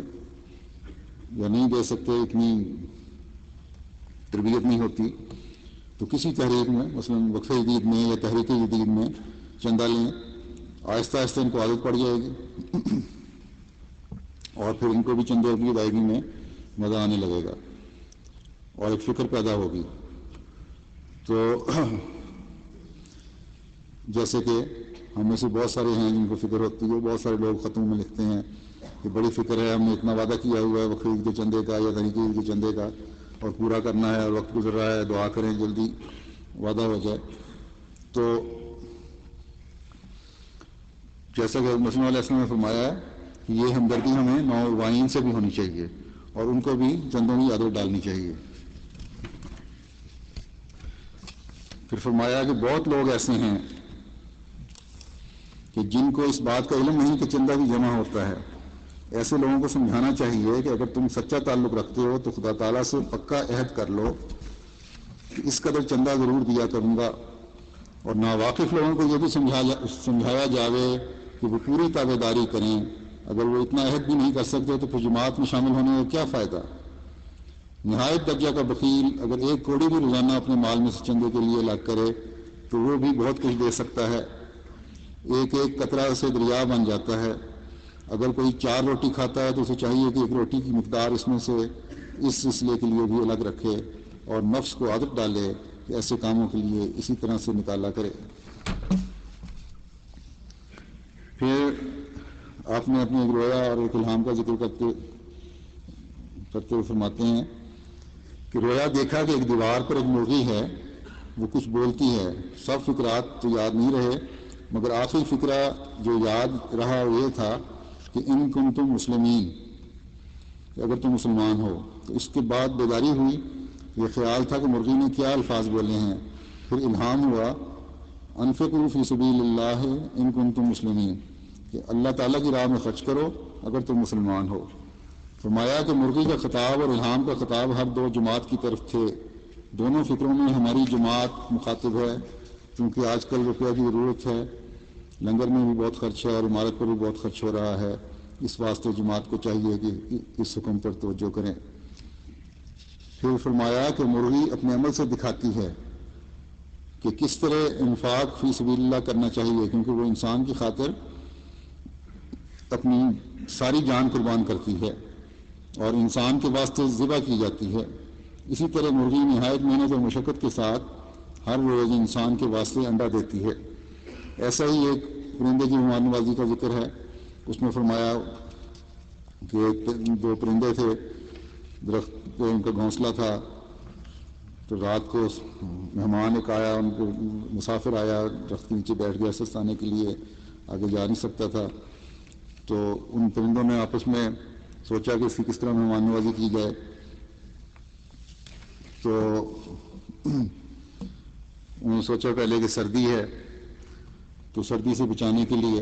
یا نہیں دے سکتے، اتنی تربیت نہیں ہوتی، تو کسی تحریک میں مثلا وقفہ جدید میں یا تحریک جدید میں چندہ لیں. آہستہ آہستہ ان کو عادت پڑ جائے گی اور پھر ان کو بھی چندے کی ادائیگی میں مزہ آنے لگے گا اور ایک فکر پیدا ہوگی. تو جیسے کہ ہم میں سے بہت سارے ہیں جن کو فکر ہوتی ہے، بہت سارے لوگ خطوں میں لکھتے ہیں کہ بڑی فکر ہے، ہم نے اتنا وعدہ کیا ہوا ہے وقف عید کے چندے کا یا تحریک عید کے چندے کا اور پورا کرنا ہے اور وقت گزر رہا ہے، دعا کریں جلدی وعدہ ہو جائے. تو جیسا کہ مسیح علیہ السلام نے فرمایا ہے کہ یہ ہمدردی ہمیں نووائین سے بھی ہونی چاہیے اور ان کو بھی چندوں کی عادت ڈالنی چاہیے. پھر فرمایا کہ بہت لوگ ایسے ہیں کہ جن کو اس بات کا علم نہیں کہ چندہ بھی جمع ہوتا ہے. ایسے لوگوں کو سمجھانا چاہیے کہ اگر تم سچا تعلق رکھتے ہو تو خدا تعالیٰ سے پکا عہد کر لو کہ اس قدر چندہ ضرور دیا کروں گا. اور ناواقف لوگوں کو یہ بھی سمجھایا جاوے کہ وہ پوری تابع داری کریں. اگر وہ اتنا عہد بھی نہیں کر سکتے تو پھر جماعت میں شامل ہونے کا کیا فائدہ. نہایت درجہ کا بخیل اگر ایک کوڑی بھی روزانہ اپنے مال میں سے چندے کے لیے الگ کرے تو وہ بھی بہت کچھ دے سکتا ہے. ایک ایک قطرہ سے دریا بن جاتا ہے. اگر کوئی 4 روٹی کھاتا ہے تو اسے چاہیے کہ ایک روٹی کی مقدار اس میں سے اس سلسلے کے لیے بھی الگ رکھے اور نفس کو عادت ڈالے کہ ایسے کاموں کے لیے اسی طرح سے نکالا کرے. پھر آپ نے اپنے ایک رویا اور ایک الہام کا ذکر کرتے ہوئے فرماتے ہیں کہ رویا دیکھا کہ ایک دیوار پر ایک مرغی ہے، وہ کچھ بولتی ہے. سب فکرات تو یاد نہیں رہے مگر آخری فکرہ جو یاد رہا وہ یہ تھا کہ ان کنتم مسلمین، کہ اگر تم مسلمان ہو. تو اس کے بعد بیداری ہوئی. یہ خیال تھا کہ مرغی نے کیا الفاظ بولے ہیں. پھر الہام ہوا انفقوا فی سبیل اللہ ان کنتم مسلمین، کہ اللہ تعالیٰ کی راہ میں خرچ کرو اگر تم مسلمان ہو. فرمایا کہ مرغی کا خطاب اور الہام کا خطاب ہر دو جماعت کی طرف تھے. دونوں فکروں میں ہماری جماعت مخاطب ہے، کیونکہ آج کل روپیہ کی ضرورت ہے، لنگر میں بھی بہت خرچ ہے اور عمارت پر بھی بہت خرچ ہو رہا ہے، اس واسطے جماعت کو چاہیے کہ اس حکم پر توجہ کریں۔ پھر فرمایا کہ مرغی اپنے عمل سے دکھاتی ہے کہ کس طرح انفاق فی سبیل اللہ کرنا چاہیے، کیونکہ وہ انسان کی خاطر اپنی ساری جان قربان کرتی ہے اور انسان کے واسطے ذبح کی جاتی ہے۔ اسی طرح مرغی نہایت محنت اور مشقت کے ساتھ ہر روز انسان کے واسطے انڈا دیتی ہے۔ ایسا ہی ایک پرندے کی مہمان نوازی کا ذکر ہے، اس میں فرمایا کہ دو پرندے تھے، درخت پہ ان کا گھونسلہ تھا، تو رات کو مہمان ایک آیا، ان کو مسافر آیا، درخت کے نیچے بیٹھ گیا سستانے کے لیے، آگے جا نہیں سکتا تھا، تو ان پرندوں نے آپس میں سوچا کہ اس کی کس طرح مہمان نوازی کی جائے، تو انہوں نے سوچا پہلے کہ سردی ہے، تو سردی سے بچانے کے لیے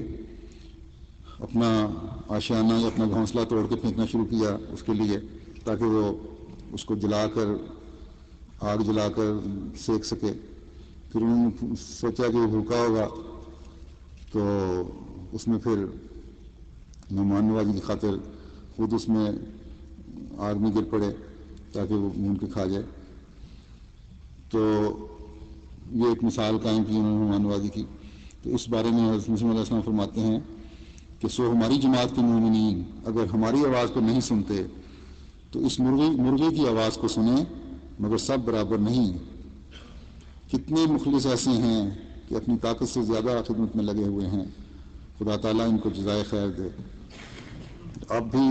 اپنا آشیانہ یا اپنا گھونسلہ توڑ کے پھینکنا شروع کیا اس کے لیے، تاکہ وہ اس کو جلا کر آگ جلا کر سیک سکے۔ پھر انہوں نے سوچا کہ وہ بھوکا ہوگا، تو اس میں پھر مہمان نوازی کی خاطر خود اس میں آگ میں گر پڑے تاکہ وہ بھون کے کھا جائے۔ تو یہ ایک مثال قائم کی انہوں نے مہمان نوازی کی۔ تو اس بارے میں حضرت مسیح علیہ السلام فرماتے ہیں کہ سو ہماری جماعت کے مومنین اگر ہماری آواز کو نہیں سنتے تو اس مرغی کی آواز کو سنیں، مگر سب برابر نہیں۔ کتنے مخلص ایسے ہیں کہ اپنی طاقت سے زیادہ خدمت میں لگے ہوئے ہیں، خدا تعالیٰ ان کو جزائے خیر دے۔ اب بھی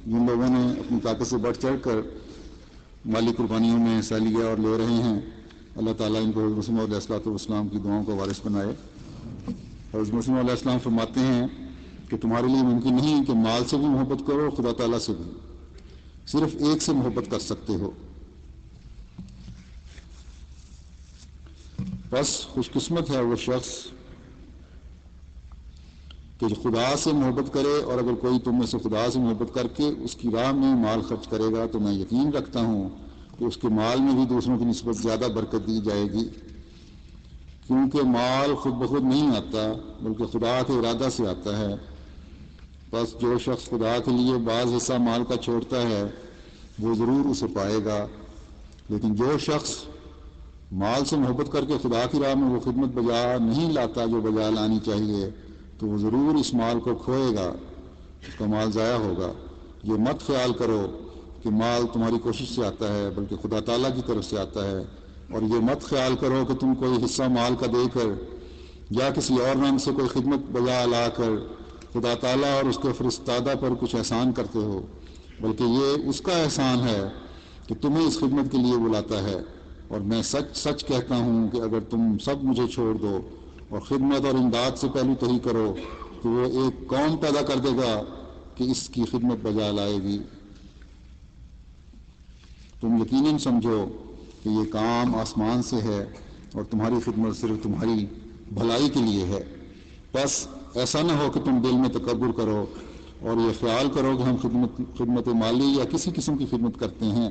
جن لوگوں نے اپنی طاقت سے بڑھ چڑھ کر مالی قربانیوں میں حصہ لیا اور لے رہے ہیں، اللہ تعالیٰ ان کو حضرت مسیح علیہ السلام کی دعاؤں کا وارث بنائے۔ حضرت مسیح علیہ السلام فرماتے ہیں کہ تمہارے لیے ممکن نہیں کہ مال سے بھی محبت کرو، خدا تعالیٰ سے بھی، صرف ایک سے محبت کر سکتے ہو۔ بس خوش قسمت ہے وہ شخص کہ جو خدا سے محبت کرے، اور اگر کوئی تم میں سے خدا سے محبت کر کے اس کی راہ میں مال خرچ کرے گا تو میں یقین رکھتا ہوں کہ اس کے مال میں بھی دوسروں کی نسبت زیادہ برکت دی جائے گی، کیونکہ مال خود بخود نہیں آتا بلکہ خدا کے ارادہ سے آتا ہے۔ بس جو شخص خدا کے لیے بعض حصہ مال کا چھوڑتا ہے وہ ضرور اسے پائے گا، لیکن جو شخص مال سے محبت کر کے خدا کی راہ میں وہ خدمت بجا نہیں لاتا جو بجا لانی چاہیے تو وہ ضرور اس مال کو کھوئے گا، اس کا مال ضائع ہوگا۔ یہ مت خیال کرو کہ مال تمہاری کوشش سے آتا ہے بلکہ خدا تعالیٰ کی طرف سے آتا ہے، اور یہ مت خیال کرو کہ تم کوئی حصہ مال کا دے کر یا کسی اور رنگ سے کوئی خدمت بجا لا کر خدا تعالیٰ اور اس کے فرستادہ پر کچھ احسان کرتے ہو، بلکہ یہ اس کا احسان ہے کہ تمہیں اس خدمت کے لیے بلاتا ہے۔ اور میں سچ سچ کہتا ہوں کہ اگر تم سب مجھے چھوڑ دو اور خدمت اور امداد سے پہلو تہی کرو تو وہ ایک قوم پیدا کر دے گا کہ اس کی خدمت بجا لائے گی۔ تم یقیناً سمجھو کہ یہ کام آسمان سے ہے اور تمہاری خدمت صرف تمہاری بھلائی کے لیے ہے۔ بس ایسا نہ ہو کہ تم دل میں تکبر کرو اور یہ خیال کرو کہ ہم خدمت مالی یا کسی قسم کی خدمت کرتے ہیں۔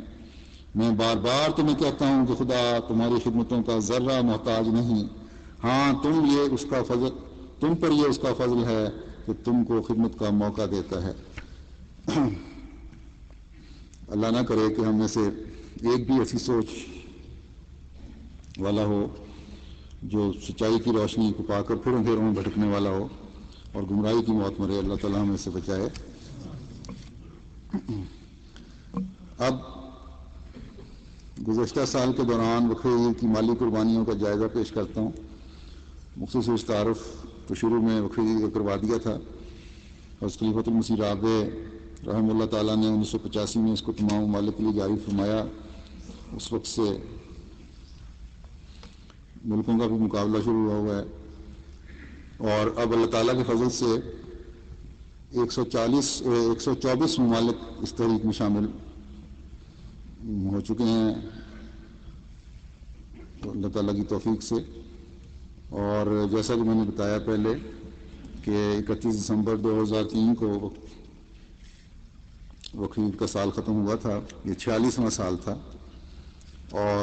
میں بار بار تمہیں کہتا ہوں کہ خدا تمہاری خدمتوں کا ذرہ محتاج نہیں، ہاں تم پر یہ اس کا فضل ہے کہ تم کو خدمت کا موقع دیتا ہے۔ اللہ نہ کرے کہ ہم میں سے ایک بھی ایسی سوچ والا ہو جو سچائی کی روشنی کو پا کر پھر اندھیروں میں بھٹکنے والا ہو اور گمراہی کی موت مرے۔ اللہ تعالیٰ ہمیں سے بچائے۔ اب گزشتہ سال کے دوران وقفہ عید کی مالی قربانیوں کا جائزہ پیش کرتا ہوں۔ مختصر تعارف تو شروع میں وقفہ عید کا کروا دیا تھا۔ حضرت خلیفۃ المسیح رابع رحمہ اللہ تعالیٰ نے 1985 میں اس کو تمام ممالک کے لیے جاری فرمایا۔ اس وقت سے ملکوں کا بھی مقابلہ شروع ہوا ہے، اور اب اللہ تعالیٰ کے فضل سے 124 ممالک اس تحریک میں شامل ہو چکے ہیں اللہ تعالیٰ کی توفیق سے۔ اور جیسا کہ میں نے بتایا پہلے کہ 31 دسمبر 2003 کو وقفہ عید کا سال ختم ہوا تھا، یہ 46واں سال تھا، اور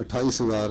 28,000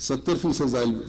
70%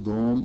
2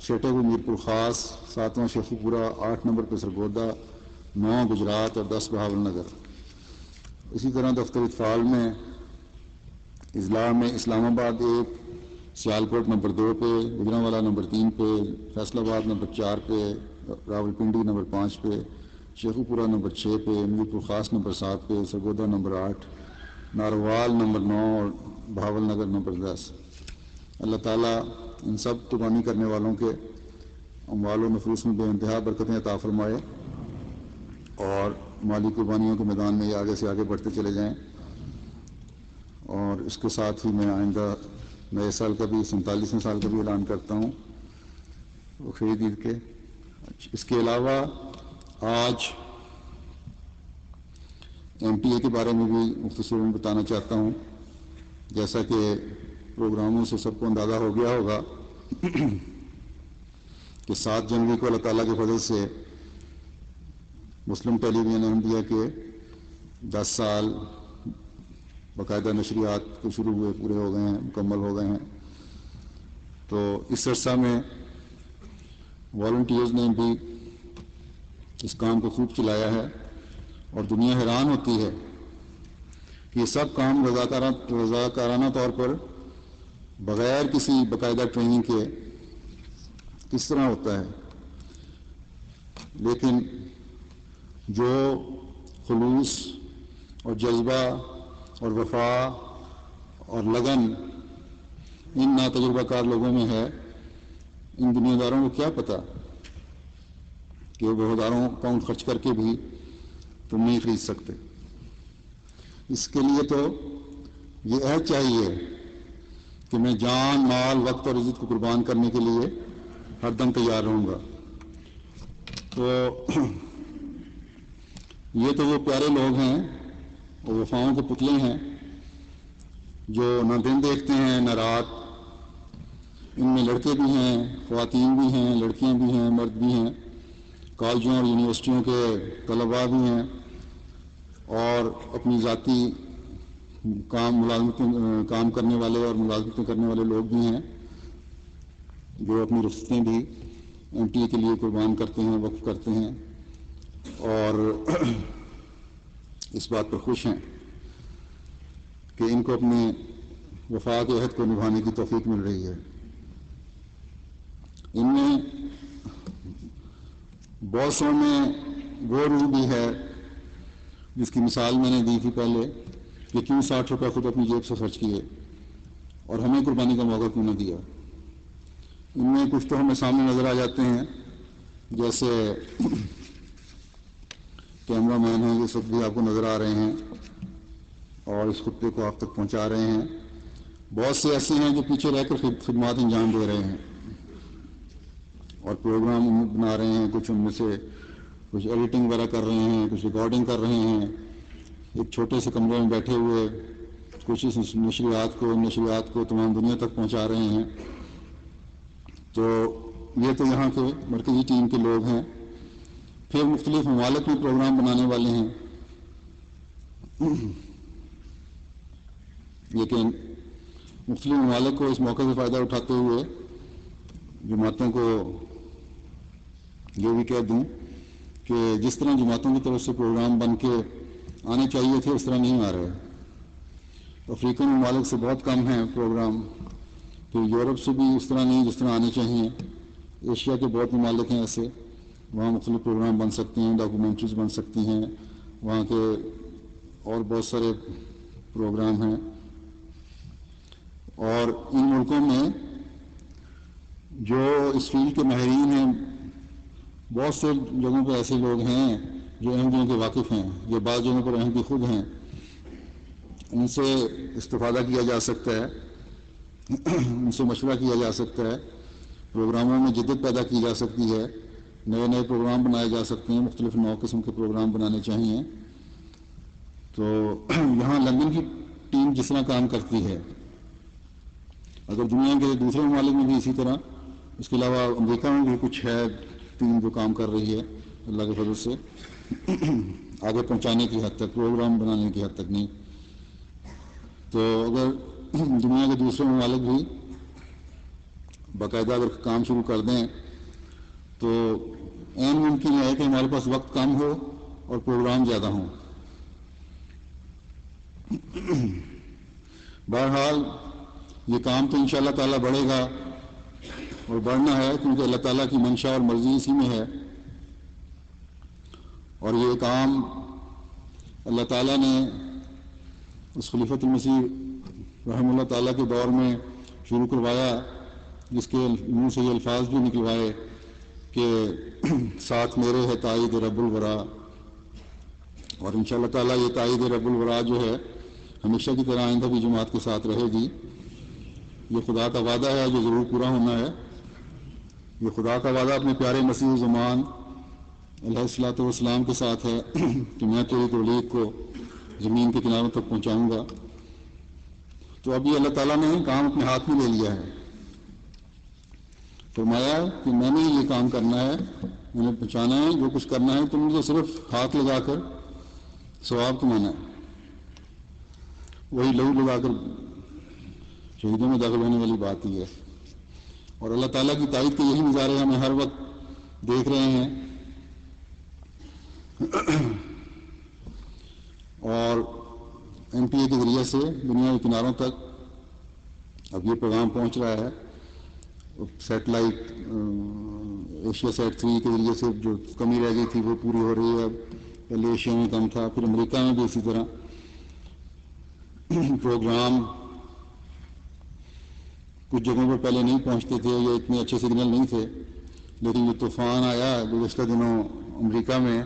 چھٹے پہ میرپور خاص، 7واں شیخو پورہ، 8 نمبر پہ سرگودا، 9 گجرات اور 10 بہاول نگر۔ اسی طرح دفتر اطفال میں اضلاع میں اسلام آباد 1، سیالکوٹ نمبر 2 پہ، گجرانوالا نمبر 3 پہ، فیصل آباد نمبر 4 پہ، راولپنڈی نمبر 5 پہ، شیخو پورہ نمبر 6 پہ، میرپور خاص نمبر 7 پہ، سرگودا نمبر 8، ناروال نمبر 9 اور بہاول نگر نمبر 10۔ اللہ تعالیٰ ان سب قربانی کرنے والوں کے اموال و نفوس میں بے انتہا برکتیں عطا فرمائے اور مالی قربانیوں کے میدان میں یہ آگے سے آگے بڑھتے چلے جائیں۔ اور اس کے ساتھ ہی میں آئندہ نئے سال کا بھی 47ویں سال کا بھی اعلان کرتا ہوں خرید عید کے۔ اس کے علاوہ آج MTA کے بارے میں بھی مختصراً بتانا چاہتا ہوں۔ جیسا کہ پروگراموں سے سب کو اندازہ ہو گیا ہوگا کہ 7 جنوری کو اللہ تعالیٰ کے فضل سے مسلم ٹیلی ویژن انڈیا کے 10 سال باقاعدہ نشریات کو شروع ہوئے، پورے ہو گئے ہیں، مکمل ہو گئے ہیں۔ تو اس عرصہ میں والنٹیئرز نے بھی اس کام کو خوب چلایا ہے اور دنیا حیران ہوتی ہے کہ یہ سب کام رضاکارانہ طور پر بغیر کسی باقاعدہ ٹریننگ کے کس طرح ہوتا ہے، لیکن جو خلوص اور جذبہ اور وفا اور لگن ان ناتجربہ کار لوگوں میں ہے، ان دنیا داروں کو کیا پتہ کہ وہ ہزاروں پاؤنڈ خرچ کر کے بھی تم نہیں خرید سکتے۔ اس کے لیے تو یہ عہد چاہیے کہ میں جان، مال، وقت اور عزت کو قربان کرنے کے لیے ہر دم تیار رہوں گا۔ تو یہ تو وہ پیارے لوگ ہیں اور وفاؤں کے پتلے ہیں جو نہ دن دیکھتے ہیں نہ رات۔ ان میں لڑکے بھی ہیں، خواتین بھی ہیں، لڑکیاں بھی ہیں، مرد بھی ہیں، کالجوں اور یونیورسٹیوں کے طلباء بھی ہیں اور اپنی ذاتی کام کرنے والے اور ملازمتیں کرنے والے لوگ بھی ہیں جو اپنی رخصتیں بھی MTA کے لیے قربان کرتے ہیں، وقف کرتے ہیں اور اس بات پر خوش ہیں کہ ان کو اپنے وفا کے عہد کو نبھانے کی توفیق مل رہی ہے۔ ان میں بہت سو میں وہ روح بھی ہے جس کی مثال میں نے دی تھی پہلے کہ کیوں 60 روپے خود اپنی جیب سے خرچ کیے اور ہمیں قربانی کا موقع کیوں نہ دیا۔ ان میں کچھ تو ہمیں سامنے نظر آ جاتے ہیں، جیسے کیمرہ مین ہیں، یہ سب بھی آپ کو نظر آ رہے ہیں اور اس خطے کو آپ تک پہنچا رہے ہیں۔ بہت سے ایسے ہیں جو پیچھے رہ کر خدمات انجام دے رہے ہیں اور پروگرام بنا رہے ہیں، کچھ ان میں سے کچھ ایڈیٹنگ وغیرہ کر رہے ہیں، کچھ ریکارڈنگ کر رہے ہیں، ایک چھوٹے سے کمرے میں بیٹھے ہوئے کچھ اس نشریات کو تمام دنیا تک پہنچا رہے ہیں۔ تو یہ تو یہاں کے مرکزی ٹیم کے لوگ ہیں۔ پھر مختلف ممالک میں پروگرام بنانے والے ہیں، لیکن مختلف ممالک کو اس موقع سے فائدہ اٹھاتے ہوئے جماعتوں کو یہ بھی کہہ دوں کہ جس طرح جماعتوں کی طرف سے پروگرام بن کے آنے چاہیے تھے اس طرح نہیں آ رہے۔ افریقن ممالک سے بہت کم ہیں پروگرام، پھر یورپ سے بھی اس طرح نہیں جس طرح آنے چاہیے۔ ایشیا کے بہت ممالک ہیں ایسے، وہاں مختلف پروگرام بن سکتے ہیں، ڈاکومنٹریز بن سکتی ہیں، وہاں کے اور بہت سارے پروگرام ہیں۔ اور ان ملکوں میں جو اس فیلڈ کے ماہرین ہیں، بہت سے جگہوں پہ ایسے لوگ ہیں جو احمدیوں کے واقف ہیں، یہ بعض جگہوں پر احمدی خود ہیں، ان سے استفادہ کیا جا سکتا ہے، ان سے مشورہ کیا جا سکتا ہے، پروگراموں میں جدت پیدا کی جا سکتی ہے، نئے نئے پروگرام بنائے جا سکتے ہیں، مختلف نو قسم کے پروگرام بنانے چاہیے۔ تو یہاں لندن کی ٹیم جس طرح کام کرتی ہے، اگر دنیا کے دوسرے ممالک میں بھی اسی طرح، اس کے علاوہ امریکہ میں بھی کچھ ہے ٹیم جو کام کر رہی ہے اللہ کے فضل سے، آگے پہنچانے کی حد تک، پروگرام بنانے کی حد تک نہیں۔ تو اگر دنیا کے دوسرے ممالک بھی باقاعدہ اگر کام شروع کر دیں تو عین ممکن ہے کہ ہمارے پاس وقت کم ہو اور پروگرام زیادہ ہوں. بہرحال یہ کام تو انشاءاللہ تعالیٰ بڑھے گا اور بڑھنا ہے کیونکہ اللہ تعالیٰ کی منشا اور مرضی اسی میں ہے. اور یہ کام اللہ تعالیٰ نے اس خلیفۃ المسیح رحمہ اللہ تعالیٰ کے دور میں شروع کروایا، جس کے منہ سے یہ الفاظ بھی نکلوائے کہ ساتھ میرے ہے تائید رب الورا. اور انشاءاللہ تعالیٰ یہ تائید رب الورا جو ہے ہمیشہ کی طرح آئندہ بھی جماعت کے ساتھ رہے گی. یہ خدا کا وعدہ ہے جو ضرور پورا ہونا ہے. یہ خدا کا وعدہ اپنے پیارے مسیح زمان علیہ الصلوۃ والسلام کے ساتھ ہے کہ میں تیری تولیت کو زمین کے کناروں تک پہنچاؤں گا. تو اب یہ اللہ تعالیٰ نے کام اپنے ہاتھ میں لے لیا ہے. فرمایا کہ میں نے یہ کام کرنا ہے، میں نے پہنچانا ہے، جو کچھ کرنا ہے تم نے صرف ہاتھ لگا کر ثواب کمانا ہے. وہی لہو لگا کر شہیدوں میں داخل ہونے والی بات ہی ہے. اور اللہ تعالیٰ کی تائید کے یہی نظارے ہمیں ہر وقت دیکھ رہے ہیں. اور ایم پی اے کے ذریعے سے دنیا کے کناروں تک اب یہ پیغام پہنچ رہا ہے. سیٹلائٹ ایشیا سیٹ 3 کے ذریعے سے جو کمی رہ گئی تھی وہ پوری ہو رہی ہے. پہلے ایشیا میں کم تھا، پھر امریکہ میں بھی اسی طرح پروگرام کچھ جگہوں پر پہلے نہیں پہنچتے تھے یا اتنے اچھے سگنل نہیں تھے. لیکن یہ طوفان آیا گزشتہ دنوں امریکہ میں،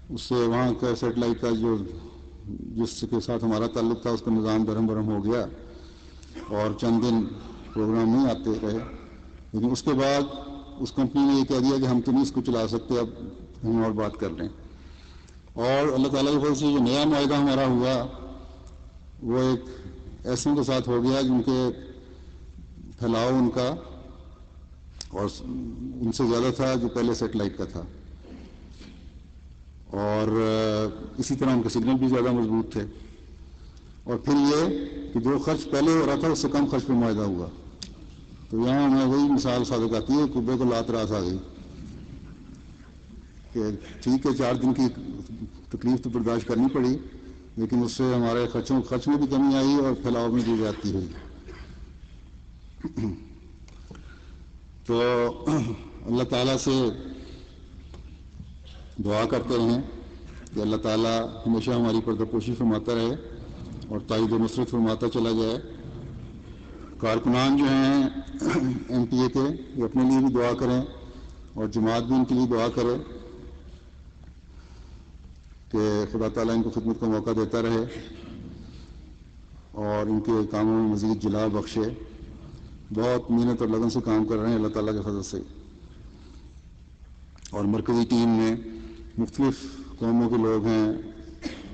اس سے وہاں کا سیٹلائٹ کا جس کے ساتھ ہمارا تعلق تھا اس کا نظام درہم برہم ہو گیا اور چند دن پروگرام نہیں آتے رہے. لیکن اس کے بعد اس کمپنی نے یہ کہہ دیا کہ ہم تو نہیں اس کو چلا سکتے، اب ہم اور بات کر لیں. اور اللہ تعالیٰ کی فضل سے جو نیا معاہدہ ہمارا ہوا وہ ایک ایسوں کے ساتھ ہو گیا جن کے پھیلاؤ ان کا اور ان سے زیادہ تھا جو پہلے سیٹلائٹ کا تھا. اور اسی طرح ان کے سگنل بھی زیادہ مضبوط تھے. اور پھر یہ کہ جو خرچ پہلے ہو رہا تھا اس سے کم خرچ پہ معاہدہ ہوا. تو یہاں ہمیں وہی مثال صادق آتی ہے، کبے کو لات راس آ گئی کہ ٹھیک ہے 4 دن کی تکلیف تو برداشت کرنی پڑی، لیکن اس سے ہمارے خرچ میں بھی کمی آئی اور پھیلاؤ میں بھی زیادتی ہوئی. تو اللہ تعالیٰ سے دعا کرتے رہیں کہ اللہ تعالیٰ ہمیشہ ہماری پردہ پوشی فرماتا رہے اور تائید و نصرت فرماتا چلا جائے. کارکنان جو ہیں ایم پی اے کے یہ اپنے لیے بھی دعا کریں اور جماعت بھی ان کے لیے دعا کرے کہ خدا تعالیٰ ان کو خدمت کا موقع دیتا رہے اور ان کے کاموں میں مزید جلا بخشے. بہت محنت اور لگن سے کام کر رہے ہیں اللہ تعالیٰ کے فضل سے. اور مرکزی ٹیم میں مختلف قوموں کے لوگ ہیں،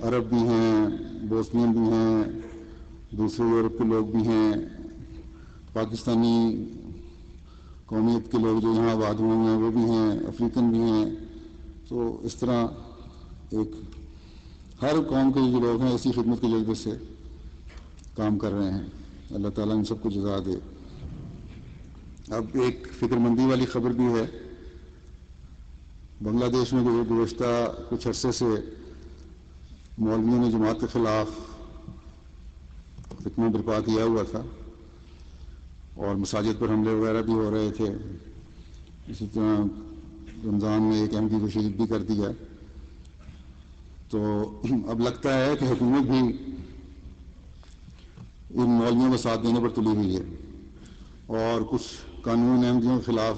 عرب بھی ہیں، بوسنین بھی ہیں، دوسرے یورپ کے لوگ بھی ہیں، پاکستانی قومیت کے لوگ جو یہاں آباد ہوئے ہیں وہ بھی ہیں، افریقن بھی ہیں. تو اس طرح ایک ہر قوم کے جو لوگ ہیں اسی خدمت کے جذبے سے کام کر رہے ہیں. اللہ تعالیٰ ان سب کو جزا دے. اب ایک فکر مندی والی خبر بھی ہے. بنگلہ دیش میں گزشتہ کچھ عرصے سے مولویوں نے جماعت کے خلاف فتنہ برپا کیا ہوا تھا اور مساجد پر حملے وغیرہ بھی ہو رہے تھے. اسی طرح رمضان میں ایک احمدی کو شہید بھی کر دیا. تو اب لگتا ہے کہ حکومت بھی ان مولویوں کا ساتھ دینے پر تلی ہوئی ہے اور کچھ قانون احمدیوں کے خلاف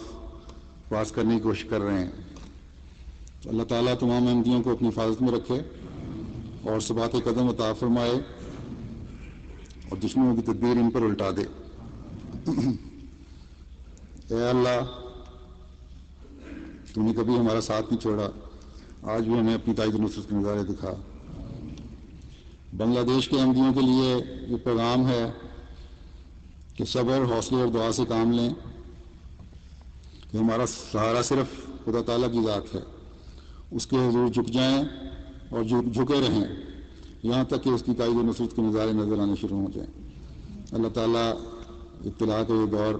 پاس کرنے کی کوشش کر رہے ہیں. تو اللہ تعالیٰ تمام احمدیوں کو اپنی حفاظت میں رکھے اور ثبات قدم عطا فرمائے اور دشمنوں کی تدبیر ان پر الٹا دے. اے اللہ تو نے کبھی ہمارا ساتھ نہیں چھوڑا، آج بھی ہمیں اپنی تائید نصرت کے نظارے دکھا. بنگلہ دیش کے احمدیوں کے لیے یہ پیغام ہے کہ صبر، حوصلے اور دعا سے کام لیں کہ ہمارا سہارا صرف خدا تعالیٰ کی ذات ہے. اس کے حضور جھک جائیں اور جھکے رہیں یہاں تک کہ اس کی تائید و نصرت کے نظارے نظر آنے شروع ہو جائیں. اللہ تعالیٰ ابتلا کا یہ دور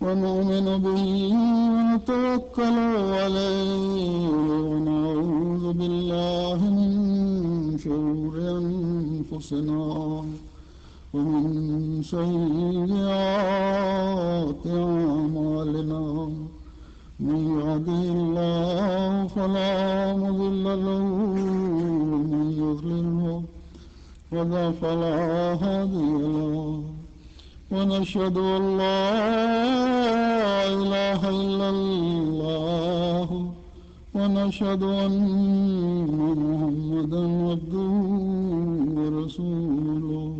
ونؤمن به ونتوكل عليه ونعوذ بالله من شرور أنفسنا ومن سيئات أعمالنا من يهده الله فلا مضل له ومن يضلله فلا هادي له ونشهد أن لا إله إلا الله ونشهد أن محمدا عبده ورسوله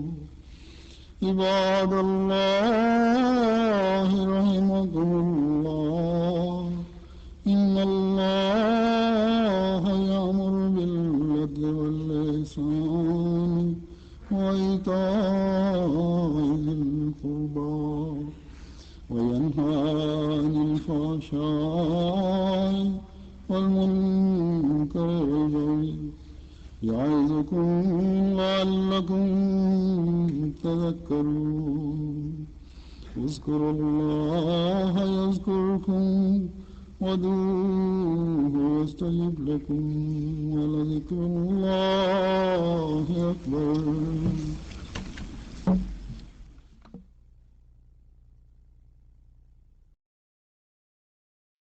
عباد الله رحمكم الله إن الله يأمر بالعدل والإحسان وإيتاء ذي القربى وينهى عن الفحشاء والمنكر والبغي يعظكم لعلكم تذكرون اذكروا الله يذكركم وادعوه يستجب لكم ولذكر